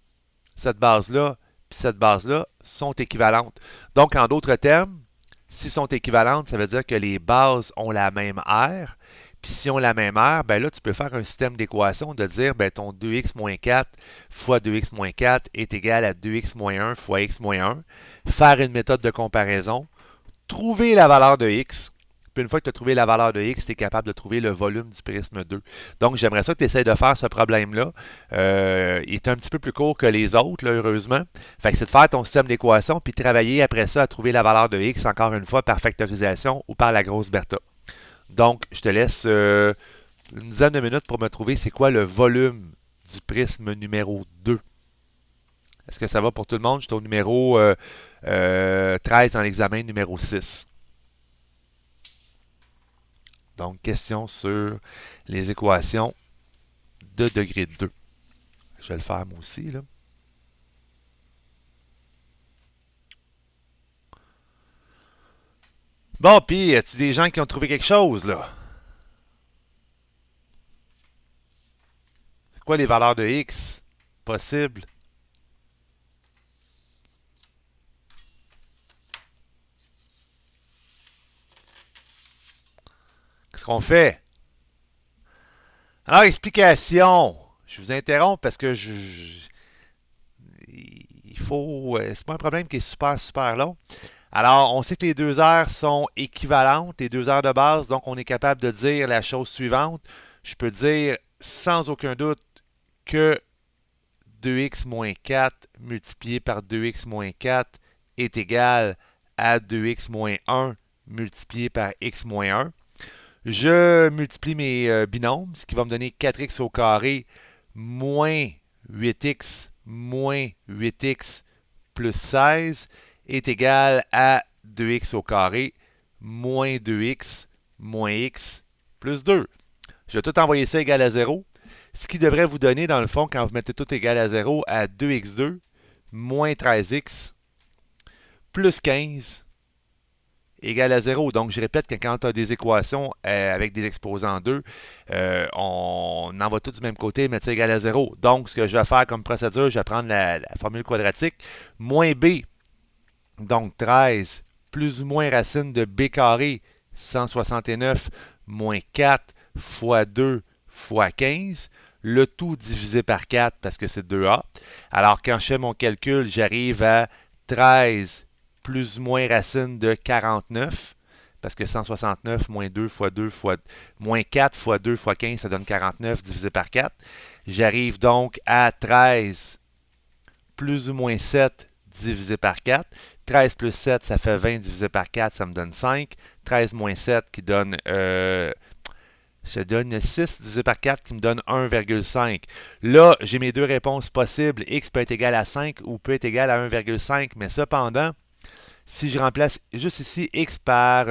cette base-là, puis cette base-là, sont équivalentes. Donc, en d'autres termes, s'ils sont équivalentes, ça veut dire que les bases ont la même aire. Puis si ont la même aire, ben là, tu peux faire un système d'équation de dire ben, ton 2x moins 4 fois 2x moins 4 est égal à 2x moins 1 fois x moins 1. Faire une méthode de comparaison. Trouver la valeur de x. Puis une fois que tu as trouvé la valeur de x, tu es capable de trouver le volume du prisme 2. Donc, j'aimerais ça que tu essaies de faire ce problème-là. Il est un petit peu plus court que les autres, là, heureusement. Fait que c'est de faire ton système d'équation puis travailler après ça à trouver la valeur de x, encore une fois, par factorisation ou par la grosse Bertha. Donc, je te laisse une dizaine de minutes pour me trouver c'est quoi le volume du prisme numéro 2. Est-ce que ça va pour tout le monde? Je suis au numéro 13 dans l'examen numéro 6. Donc, question sur les équations de degré 2. Je vais le faire moi aussi, là. Bon, puis, y a-t-il des gens qui ont trouvé quelque chose, là? C'est quoi les valeurs de x possibles? Qu'est-ce qu'on fait? Alors, explication. Je vous interromps parce que il faut. C'est pas un problème qui est super, super long. Alors, on sait que les deux aires sont équivalentes, les deux aires de base, donc on est capable de dire la chose suivante. Je peux dire sans aucun doute que 2x moins 4 multiplié par 2x moins 4 est égal à 2x moins 1 multiplié par x moins 1. Je multiplie mes binômes, ce qui va me donner 4x au carré moins 8x moins 8x plus 16 est égal à 2x au carré moins 2x moins x plus 2. Je vais tout envoyer ça égal à 0, ce qui devrait vous donner, dans le fond, quand vous mettez tout égal à 0, à 2x2 moins 13x plus 15 égal à 0. Donc, je répète que quand tu as des équations avec des exposants 2, on envoie tout du même côté, mais c'est égal à 0. Donc, ce que je vais faire comme procédure, je vais prendre la formule quadratique. Moins b, donc 13, plus ou moins racine de b carré, 169, moins 4 fois 2 fois 15. Le tout divisé par 4 parce que c'est 2a. Alors, quand je fais mon calcul, j'arrive à 13 plus ou moins racine de 49, parce que 169 moins 2 fois 2 fois moins 4 fois 2 fois 15, ça donne 49 divisé par 4. J'arrive donc à 13 plus ou moins 7 divisé par 4. 13 plus 7, ça fait 20 divisé par 4, ça me donne 5. 13 moins 7 qui donne... je donne 6 divisé par 4 qui me donne 1,5. Là, j'ai mes deux réponses possibles. X peut être égal à 5 ou peut être égal à 1,5. Mais cependant, si je remplace juste ici x par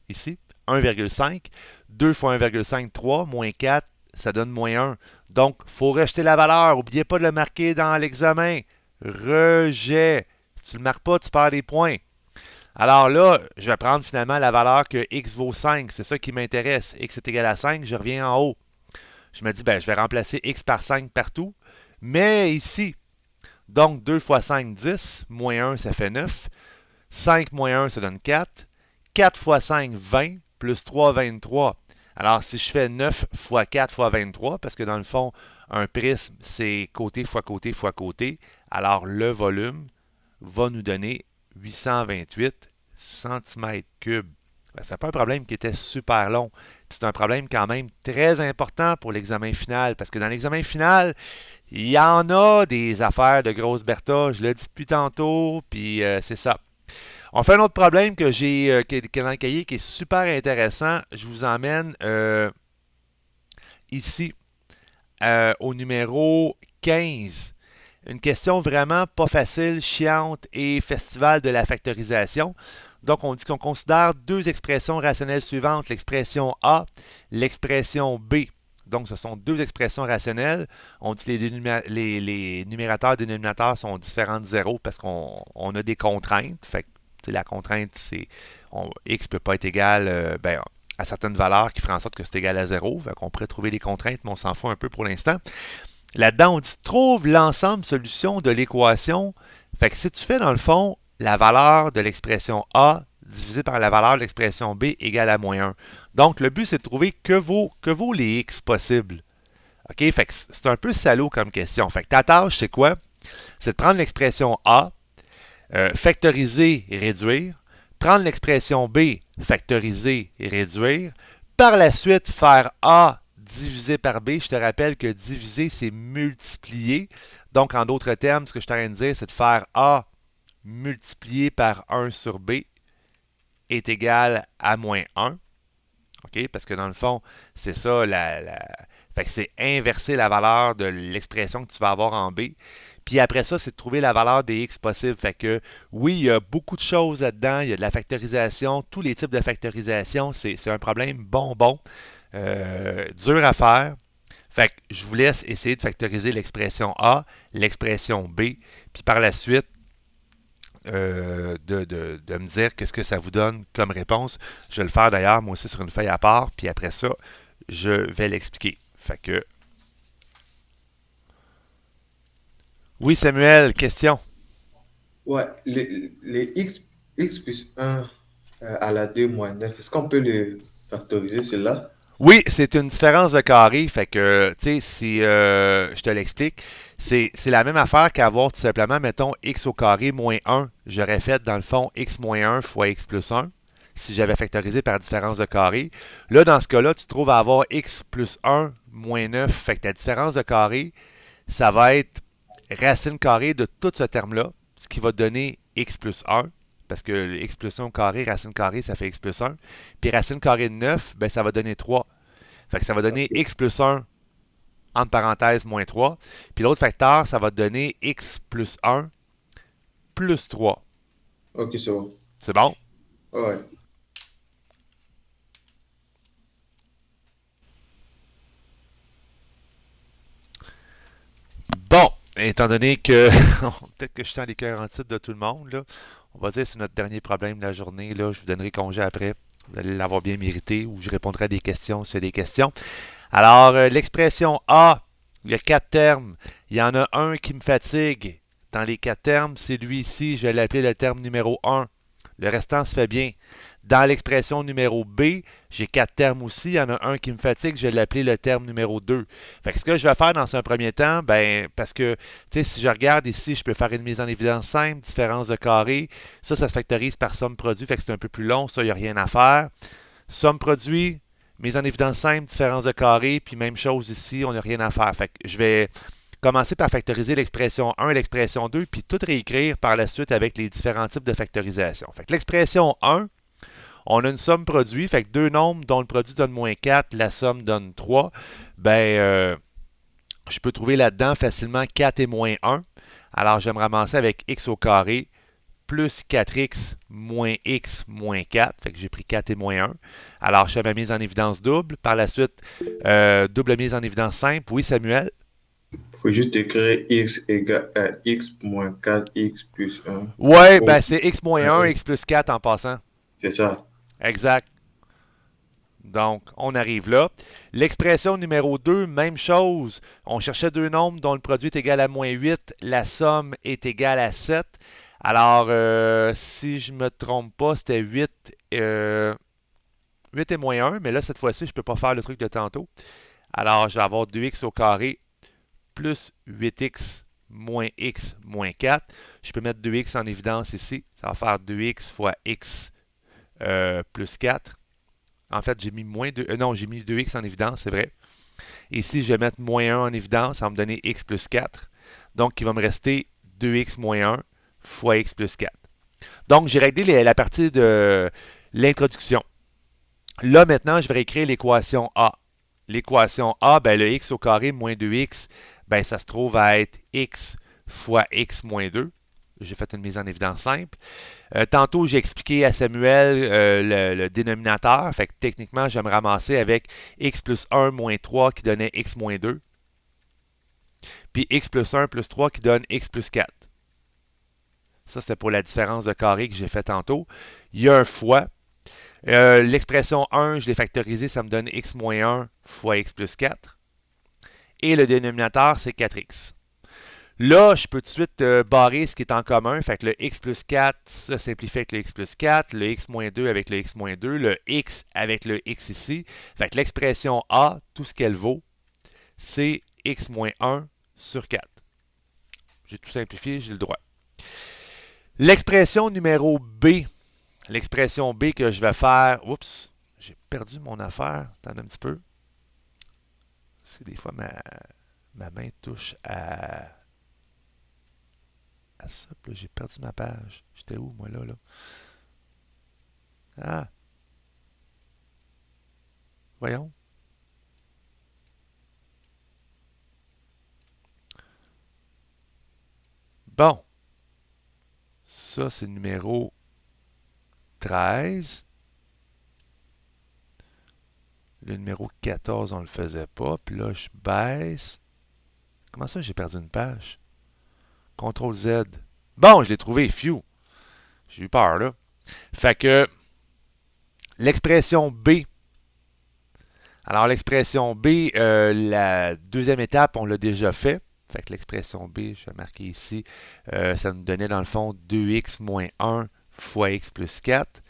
ici, 1,5, 2 fois 1,5, 3, moins 4, ça donne moins 1. Donc, il faut rejeter la valeur. N'oubliez pas de le marquer dans l'examen. Rejet. Si tu ne le marques pas, tu perds des points. Alors là, je vais prendre finalement la valeur que x vaut 5. C'est ça qui m'intéresse. X est égal à 5, je reviens en haut. Je me dis, ben, je vais remplacer x par 5 partout. Mais ici, donc 2 fois 5, 10. Moins 1, ça fait 9. 5 moins 1, ça donne 4. 4 fois 5, 20. Plus 3, 23. Alors, si je fais 9 fois 4 fois 23, parce que dans le fond, un prisme, c'est côté fois côté fois côté, alors le volume va nous donner 828 cm3. C'est pas un problème qui était super long. C'est un problème quand même très important pour l'examen final, parce que dans l'examen final, il y en a des affaires de grosse Bertha, je l'ai dit depuis tantôt, puis c'est ça. On fait un autre problème que j'ai qui est dans le cahier qui est super intéressant. Je vous emmène ici au numéro 15. Une question vraiment pas facile, chiante et festival de la factorisation. Donc, on dit qu'on considère deux expressions rationnelles suivantes, l'expression A, l'expression B. Donc, ce sont deux expressions rationnelles. On dit que les numérateurs et dénominateurs sont différents de zéro parce qu'on a des contraintes. Fait que la contrainte, c'est x ne peut pas être égal à certaines valeurs qui feraient en sorte que c'est égal à zéro. Fait qu'on pourrait trouver les contraintes, mais on s'en fout un peu pour l'instant. Là-dedans, on dit trouve l'ensemble solution de l'équation. Fait que si tu fais dans le fond la valeur de l'expression A divisé par la valeur de l'expression B égale à moins 1. Donc, le but, c'est de trouver que vaut les x possibles. OK? Fait que c'est un peu salaud comme question. Fait que ta tâche, c'est quoi? C'est de prendre l'expression A, factoriser et réduire, prendre l'expression B, factoriser et réduire, par la suite faire A divisé par B. Je te rappelle que diviser, c'est multiplier. Donc, en d'autres termes, ce que je suis en train de dire, c'est de faire A multiplié par 1 sur B est égal à moins 1. OK? Parce que dans le fond, c'est ça, fait que c'est inverser la valeur de l'expression que tu vas avoir en B. Puis après ça, c'est de trouver la valeur des x possibles. Fait que oui, il y a beaucoup de choses là-dedans. Il y a de la factorisation, tous les types de factorisation. C'est un problème bonbon, dur à faire. Fait que je vous laisse essayer de factoriser l'expression A, l'expression B, puis par la suite, de me dire qu'est-ce que ça vous donne comme réponse. Je vais le faire d'ailleurs, moi aussi, sur une feuille à part, puis après ça, je vais l'expliquer. Fait que. Oui, Samuel, question. Ouais, les x plus 1 à la 2 moins 9, est-ce qu'on peut le factoriser, cela? Oui, c'est une différence de carré. Fait que, tu sais, si je te l'explique, c'est la même affaire qu'avoir tout simplement, mettons, x au carré moins 1. J'aurais fait, dans le fond, x moins 1 fois x plus 1 si j'avais factorisé par différence de carré. Là, dans ce cas-là, tu te trouves à avoir x plus 1 moins 9. Fait que ta différence de carré, ça va être racine carrée de tout ce terme-là, ce qui va donner x plus 1. Parce que x plus 1 au carré, racine carrée, ça fait x plus 1. Puis racine carrée de 9, ben, ça va donner 3. Fait que ça va donner Ok, x plus 1 entre parenthèses moins 3. Puis l'autre facteur, ça va donner x plus 1 plus 3. ok, c'est bon. C'est bon? Ouais. Bon, étant donné que peut-être que je sens les cœurs en titre de tout le monde, là, on va dire que c'est notre dernier problème de la journée. Là, je vous donnerai congé après. Vous allez l'avoir bien mérité ou je répondrai à des questions s'il y a des questions. Alors, l'expression A, il y a quatre termes. Il y en a un qui me fatigue. Dans les quatre termes, c'est lui ici. Je vais l'appeler le terme numéro 1. Le restant se fait bien. Dans l'expression numéro B, j'ai quatre termes aussi. Il y en a un qui me fatigue. Je vais l'appeler le terme numéro 2. Fait que ce que je vais faire dans un premier temps, ben, parce que, tu sais, si je regarde ici, je peux faire une mise en évidence simple, différence de carré. Ça se factorise par somme produit. Fait que c'est un peu plus long. Ça, il n'y a rien à faire. Somme produit, mise en évidence simple, différence de carré, puis même chose ici, on n'a rien à faire. Fait que je vais commencer par factoriser l'expression 1 et l'expression 2, puis tout réécrire par la suite avec les différents types de factorisation. Fait que l'expression 1, on a une somme produit, fait que deux nombres dont le produit donne moins 4, la somme donne 3. Ben, je peux trouver là-dedans facilement 4 et moins 1. Alors, je vais me ramasser avec x au carré plus 4x moins 4. Fait que j'ai pris 4 et moins 1. Alors, je fais ma mise en évidence double. Par la suite, double mise en évidence simple. Oui, Samuel? Il faut juste écrire x égale à x moins 4x plus 1. Ouais, Oh, ben c'est x moins un, x plus 4 en passant. c'est ça. Exact. Donc, on arrive là. L'expression numéro 2, même chose. On cherchait deux nombres dont le produit est égal à moins 8. La somme est égale à 7. Alors, si je ne me trompe pas, c'était 8 et moins 1. Mais là, cette fois-ci, je ne peux pas faire le truc de tantôt. Alors, je vais avoir 2x au carré plus 8x moins 4. Je peux mettre 2x en évidence ici. Ça va faire 2x fois x plus 4. En fait, j'ai mis moins 2. Non, j'ai mis 2x en évidence, c'est vrai. Ici, je vais mettre moins 1 en évidence. Ça va me donner x plus 4. Donc, il va me rester 2x moins 1 fois x plus 4. Donc, j'ai réglé la partie de l'introduction. Là, maintenant, je vais réécrire l'équation A. L'équation A, ben, le x au carré moins 2x, ben, ça se trouve à être x fois x moins 2. J'ai fait une mise en évidence simple. Tantôt, j'ai expliqué à Samuel le dénominateur. Fait que techniquement, je vais me ramasser avec x plus 1 moins 3 qui donnait x moins 2. Puis x plus 1 plus 3 qui donne x plus 4. Ça, c'était pour la différence de carré que j'ai fait tantôt. Il y a un fois. L'expression 1, je l'ai factorisée, ça me donne x moins 1 fois x plus 4. Et le dénominateur, c'est 4x. Là, je peux tout de suite barrer ce qui est en commun. Fait que le x plus 4 se simplifie avec le x plus 4, le x moins 2 avec le x moins 2, le x avec le x ici. Fait que l'expression A, tout ce qu'elle vaut, c'est x moins 1 sur 4. J'ai tout simplifié, j'ai le droit. L'expression numéro B. L'expression B que je vais faire. Oups, j'ai perdu mon affaire. Attends un petit peu. Parce que des fois, ma main touche à ça. Puis là, j'ai perdu ma page. J'étais où, moi, là? Ah, voyons. Bon, ça, c'est le numéro 13. Le numéro 14, on ne le faisait pas. Puis là, je baisse. Comment ça, j'ai perdu une page? CTRL Z. Bon, je l'ai trouvé. Phew. J'ai eu peur, là. Fait que l'expression B. Alors, l'expression B, la deuxième étape, on l'a déjà fait. Fait que l'expression B, je vais marquer ici, ça nous donnait dans le fond 2x moins 1 fois x plus 4.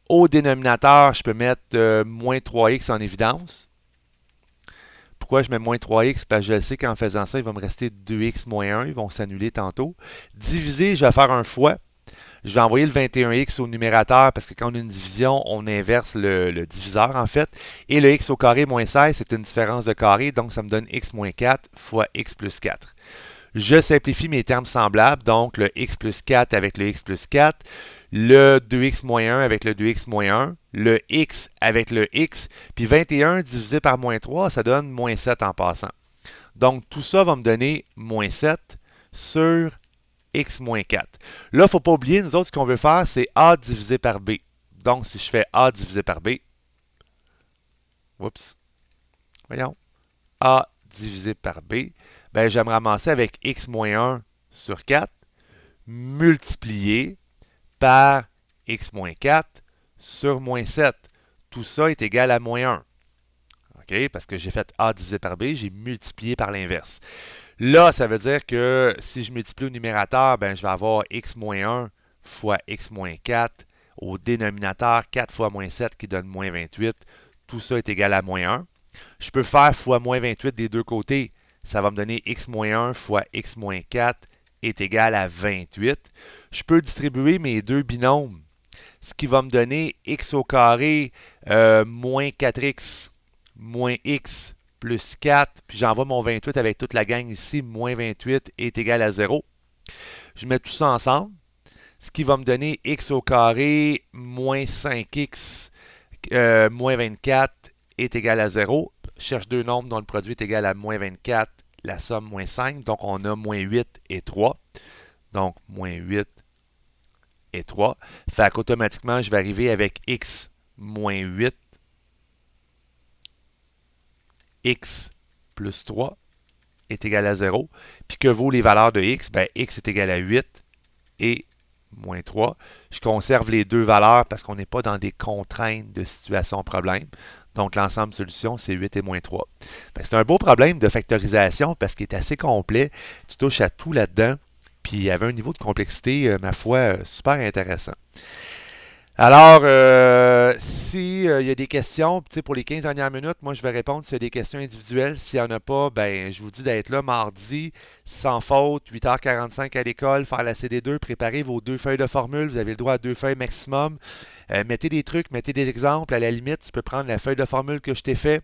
Au dénominateur, je peux mettre moins 3x en évidence. Pourquoi je mets moins 3x? Parce que je sais qu'en faisant ça, il va me rester 2x moins 1. Ils vont s'annuler tantôt. Diviser, je vais faire un fois. Je vais envoyer le 21x au numérateur parce que quand on a une division, on inverse le diviseur en fait. Et le x au carré moins 16, c'est une différence de carré, donc ça me donne x moins 4 fois x plus 4. Je simplifie mes termes semblables, donc le x plus 4 avec le x plus 4, le 2x moins 1 avec le 2x moins 1, le x avec le x, puis 21 divisé par moins 3, ça donne moins 7 en passant. Donc tout ça va me donner moins 7 sur x moins 4. Là, il ne faut pas oublier, nous autres, ce qu'on veut faire, c'est a divisé par b. Donc, si je fais a divisé par b, oups, voyons, a divisé par b, ben, je vais me ramasser avec x moins 1 sur 4 multiplié par x moins 4 sur moins 7. Tout ça est égal à moins 1. OK? Parce que j'ai fait a divisé par b, j'ai multiplié par l'inverse. Là, ça veut dire que si je multiplie au numérateur, ben, je vais avoir x moins 1 fois x moins 4. Au dénominateur, 4 fois moins 7 qui donne moins 28. Tout ça est égal à moins 1. Je peux faire fois moins 28 des deux côtés. Ça va me donner x moins 1 fois x moins 4 est égal à 28. Je peux distribuer mes deux binômes, ce qui va me donner x au carré moins 4x moins x plus 4, puis j'envoie mon 28 avec toute la gang ici, moins 28 est égal à 0. Je mets tout ça ensemble, ce qui va me donner x au carré moins 5x moins 24 est égal à 0. Je cherche deux nombres dont le produit est égal à moins 24, la somme moins 5, donc on a moins 8 et 3. Donc, moins 8 et 3. Fait qu'automatiquement, je vais arriver avec x moins 8, x plus 3 est égal à 0. Puis que vaut les valeurs de x? Ben, x est égal à 8 et moins 3. Je conserve les deux valeurs parce qu'on n'est pas dans des contraintes de situation problème. Donc, l'ensemble de solutions, c'est 8 et moins 3. C'est un beau problème de factorisation parce qu'il est assez complet. Tu touches à tout là-dedans. Puis, il y avait un niveau de complexité, ma foi, super intéressant. Alors, si il y a des questions, pour les 15 dernières minutes, moi je vais répondre s'il y a des questions individuelles. S'il n'y en a pas, ben je vous dis d'être là mardi, sans faute, 8h45 à l'école, faire la CD2, préparez vos deux feuilles de formule. Vous avez le droit à deux feuilles maximum. Mettez des trucs, mettez des exemples. À la limite, tu peux prendre la feuille de formule que je t'ai fait,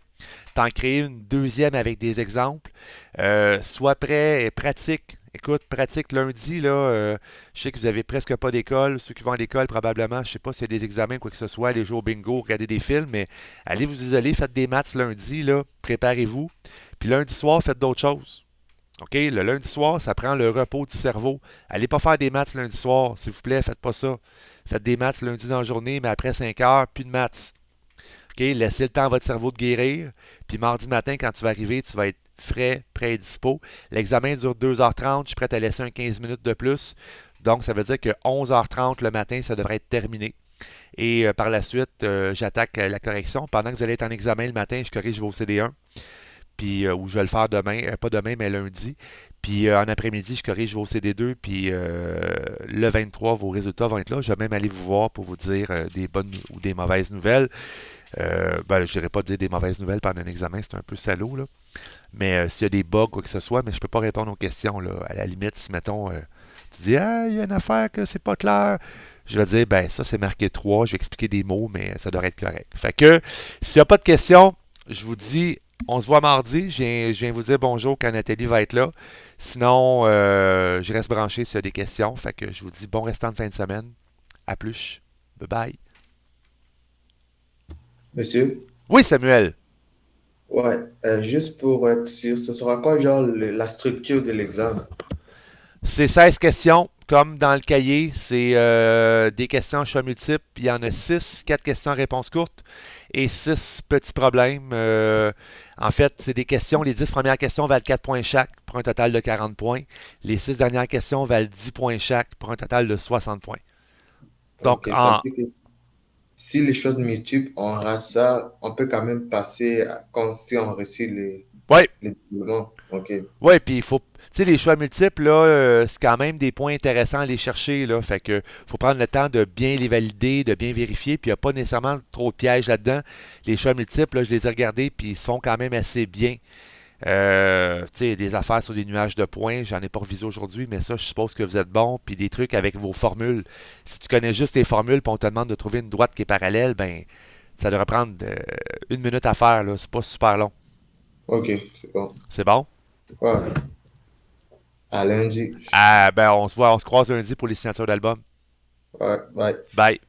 t'en créer une deuxième avec des exemples. Sois prêt et pratique. Écoute, pratique lundi, là, je sais que vous avez presque pas d'école. Ceux qui vont à l'école, probablement, je sais pas s'il y a des examens, quoi que ce soit, les jours bingo, regardez des films, mais allez vous isoler, faites des maths lundi, là, préparez-vous. Puis lundi soir, faites d'autres choses. OK? Le lundi soir, ça prend le repos du cerveau. Allez pas faire des maths lundi soir, s'il vous plaît, faites pas ça. Faites des maths lundi dans la journée, mais après 5 heures, plus de maths. OK? Laissez le temps à votre cerveau de guérir. Puis mardi matin, quand tu vas arriver, tu vas être frais, prêt et dispo. L'examen dure 2h30. Je suis prêt à laisser un 15 minutes de plus. Donc, ça veut dire que 11h30 le matin, ça devrait être terminé. Et par la suite, j'attaque la correction. Pendant que vous allez être en examen le matin, je corrige vos CD1. Puis, ou je vais le faire demain, pas demain, mais lundi. Puis en après-midi, je corrige vos CD2. Puis le 23, vos résultats vont être là. Je vais même aller vous voir pour vous dire des bonnes ou des mauvaises nouvelles. Je ne dirais pas dire des mauvaises nouvelles pendant un examen, c'est un peu salaud, là. Mais s'il y a des bugs ou quoi que ce soit, mais je ne peux pas répondre aux questions, là. À la limite, si, mettons, tu dis, ah, il y a une affaire que c'est pas clair, je vais dire, ben, ça, c'est marqué 3, je vais expliquer des mots, mais ça devrait être correct. Fait que, s'il n'y a pas de questions, je vous dis, on se voit mardi. Je viens vous dire bonjour quand Nathalie va être là. Sinon, je reste branché s'il y a des questions. Fait que je vous dis bon restant de fin de semaine. À plus. Bye bye. Monsieur? Oui, Samuel. Ouais, juste pour être sûr, ce sera quoi, genre, la structure de l'examen? C'est 16 questions. Comme dans le cahier, c'est des questions à choix multiples. Il y en a 6, 4 questions à réponse courte et 6 petits problèmes. En fait, c'est des questions. Les 10 premières questions valent 4 points chaque pour un total de 40 points. Les 6 dernières questions valent 10 points chaque pour un total de 60 points. Donc, Ok, ça veut dire que si les choses multiples, on rate ça, on peut quand même passer comme si on réussit ouais, les développements. Ok, ouais, puis il faut, tu sais, les choix multiples, là, c'est quand même des points intéressants à aller chercher, là. Fait que faut prendre le temps de bien les valider, de bien vérifier, puis il n'y a pas nécessairement trop de pièges là-dedans. Les choix multiples, là, je les ai regardés, puis ils se font quand même assez bien. Tu sais, des affaires sur des nuages de points, j'en ai pas revisé aujourd'hui, mais ça, je suppose que vous êtes bon. Puis des trucs avec vos formules. Si tu connais juste tes formules, puis on te demande de trouver une droite qui est parallèle, ben, ça devrait prendre une minute à faire, là. C'est pas super long. ok, c'est bon. C'est bon? Ouais, à lundi. Ah, ben, on se voit, on se croise lundi pour les signatures d'album. Ouais, bye. Bye.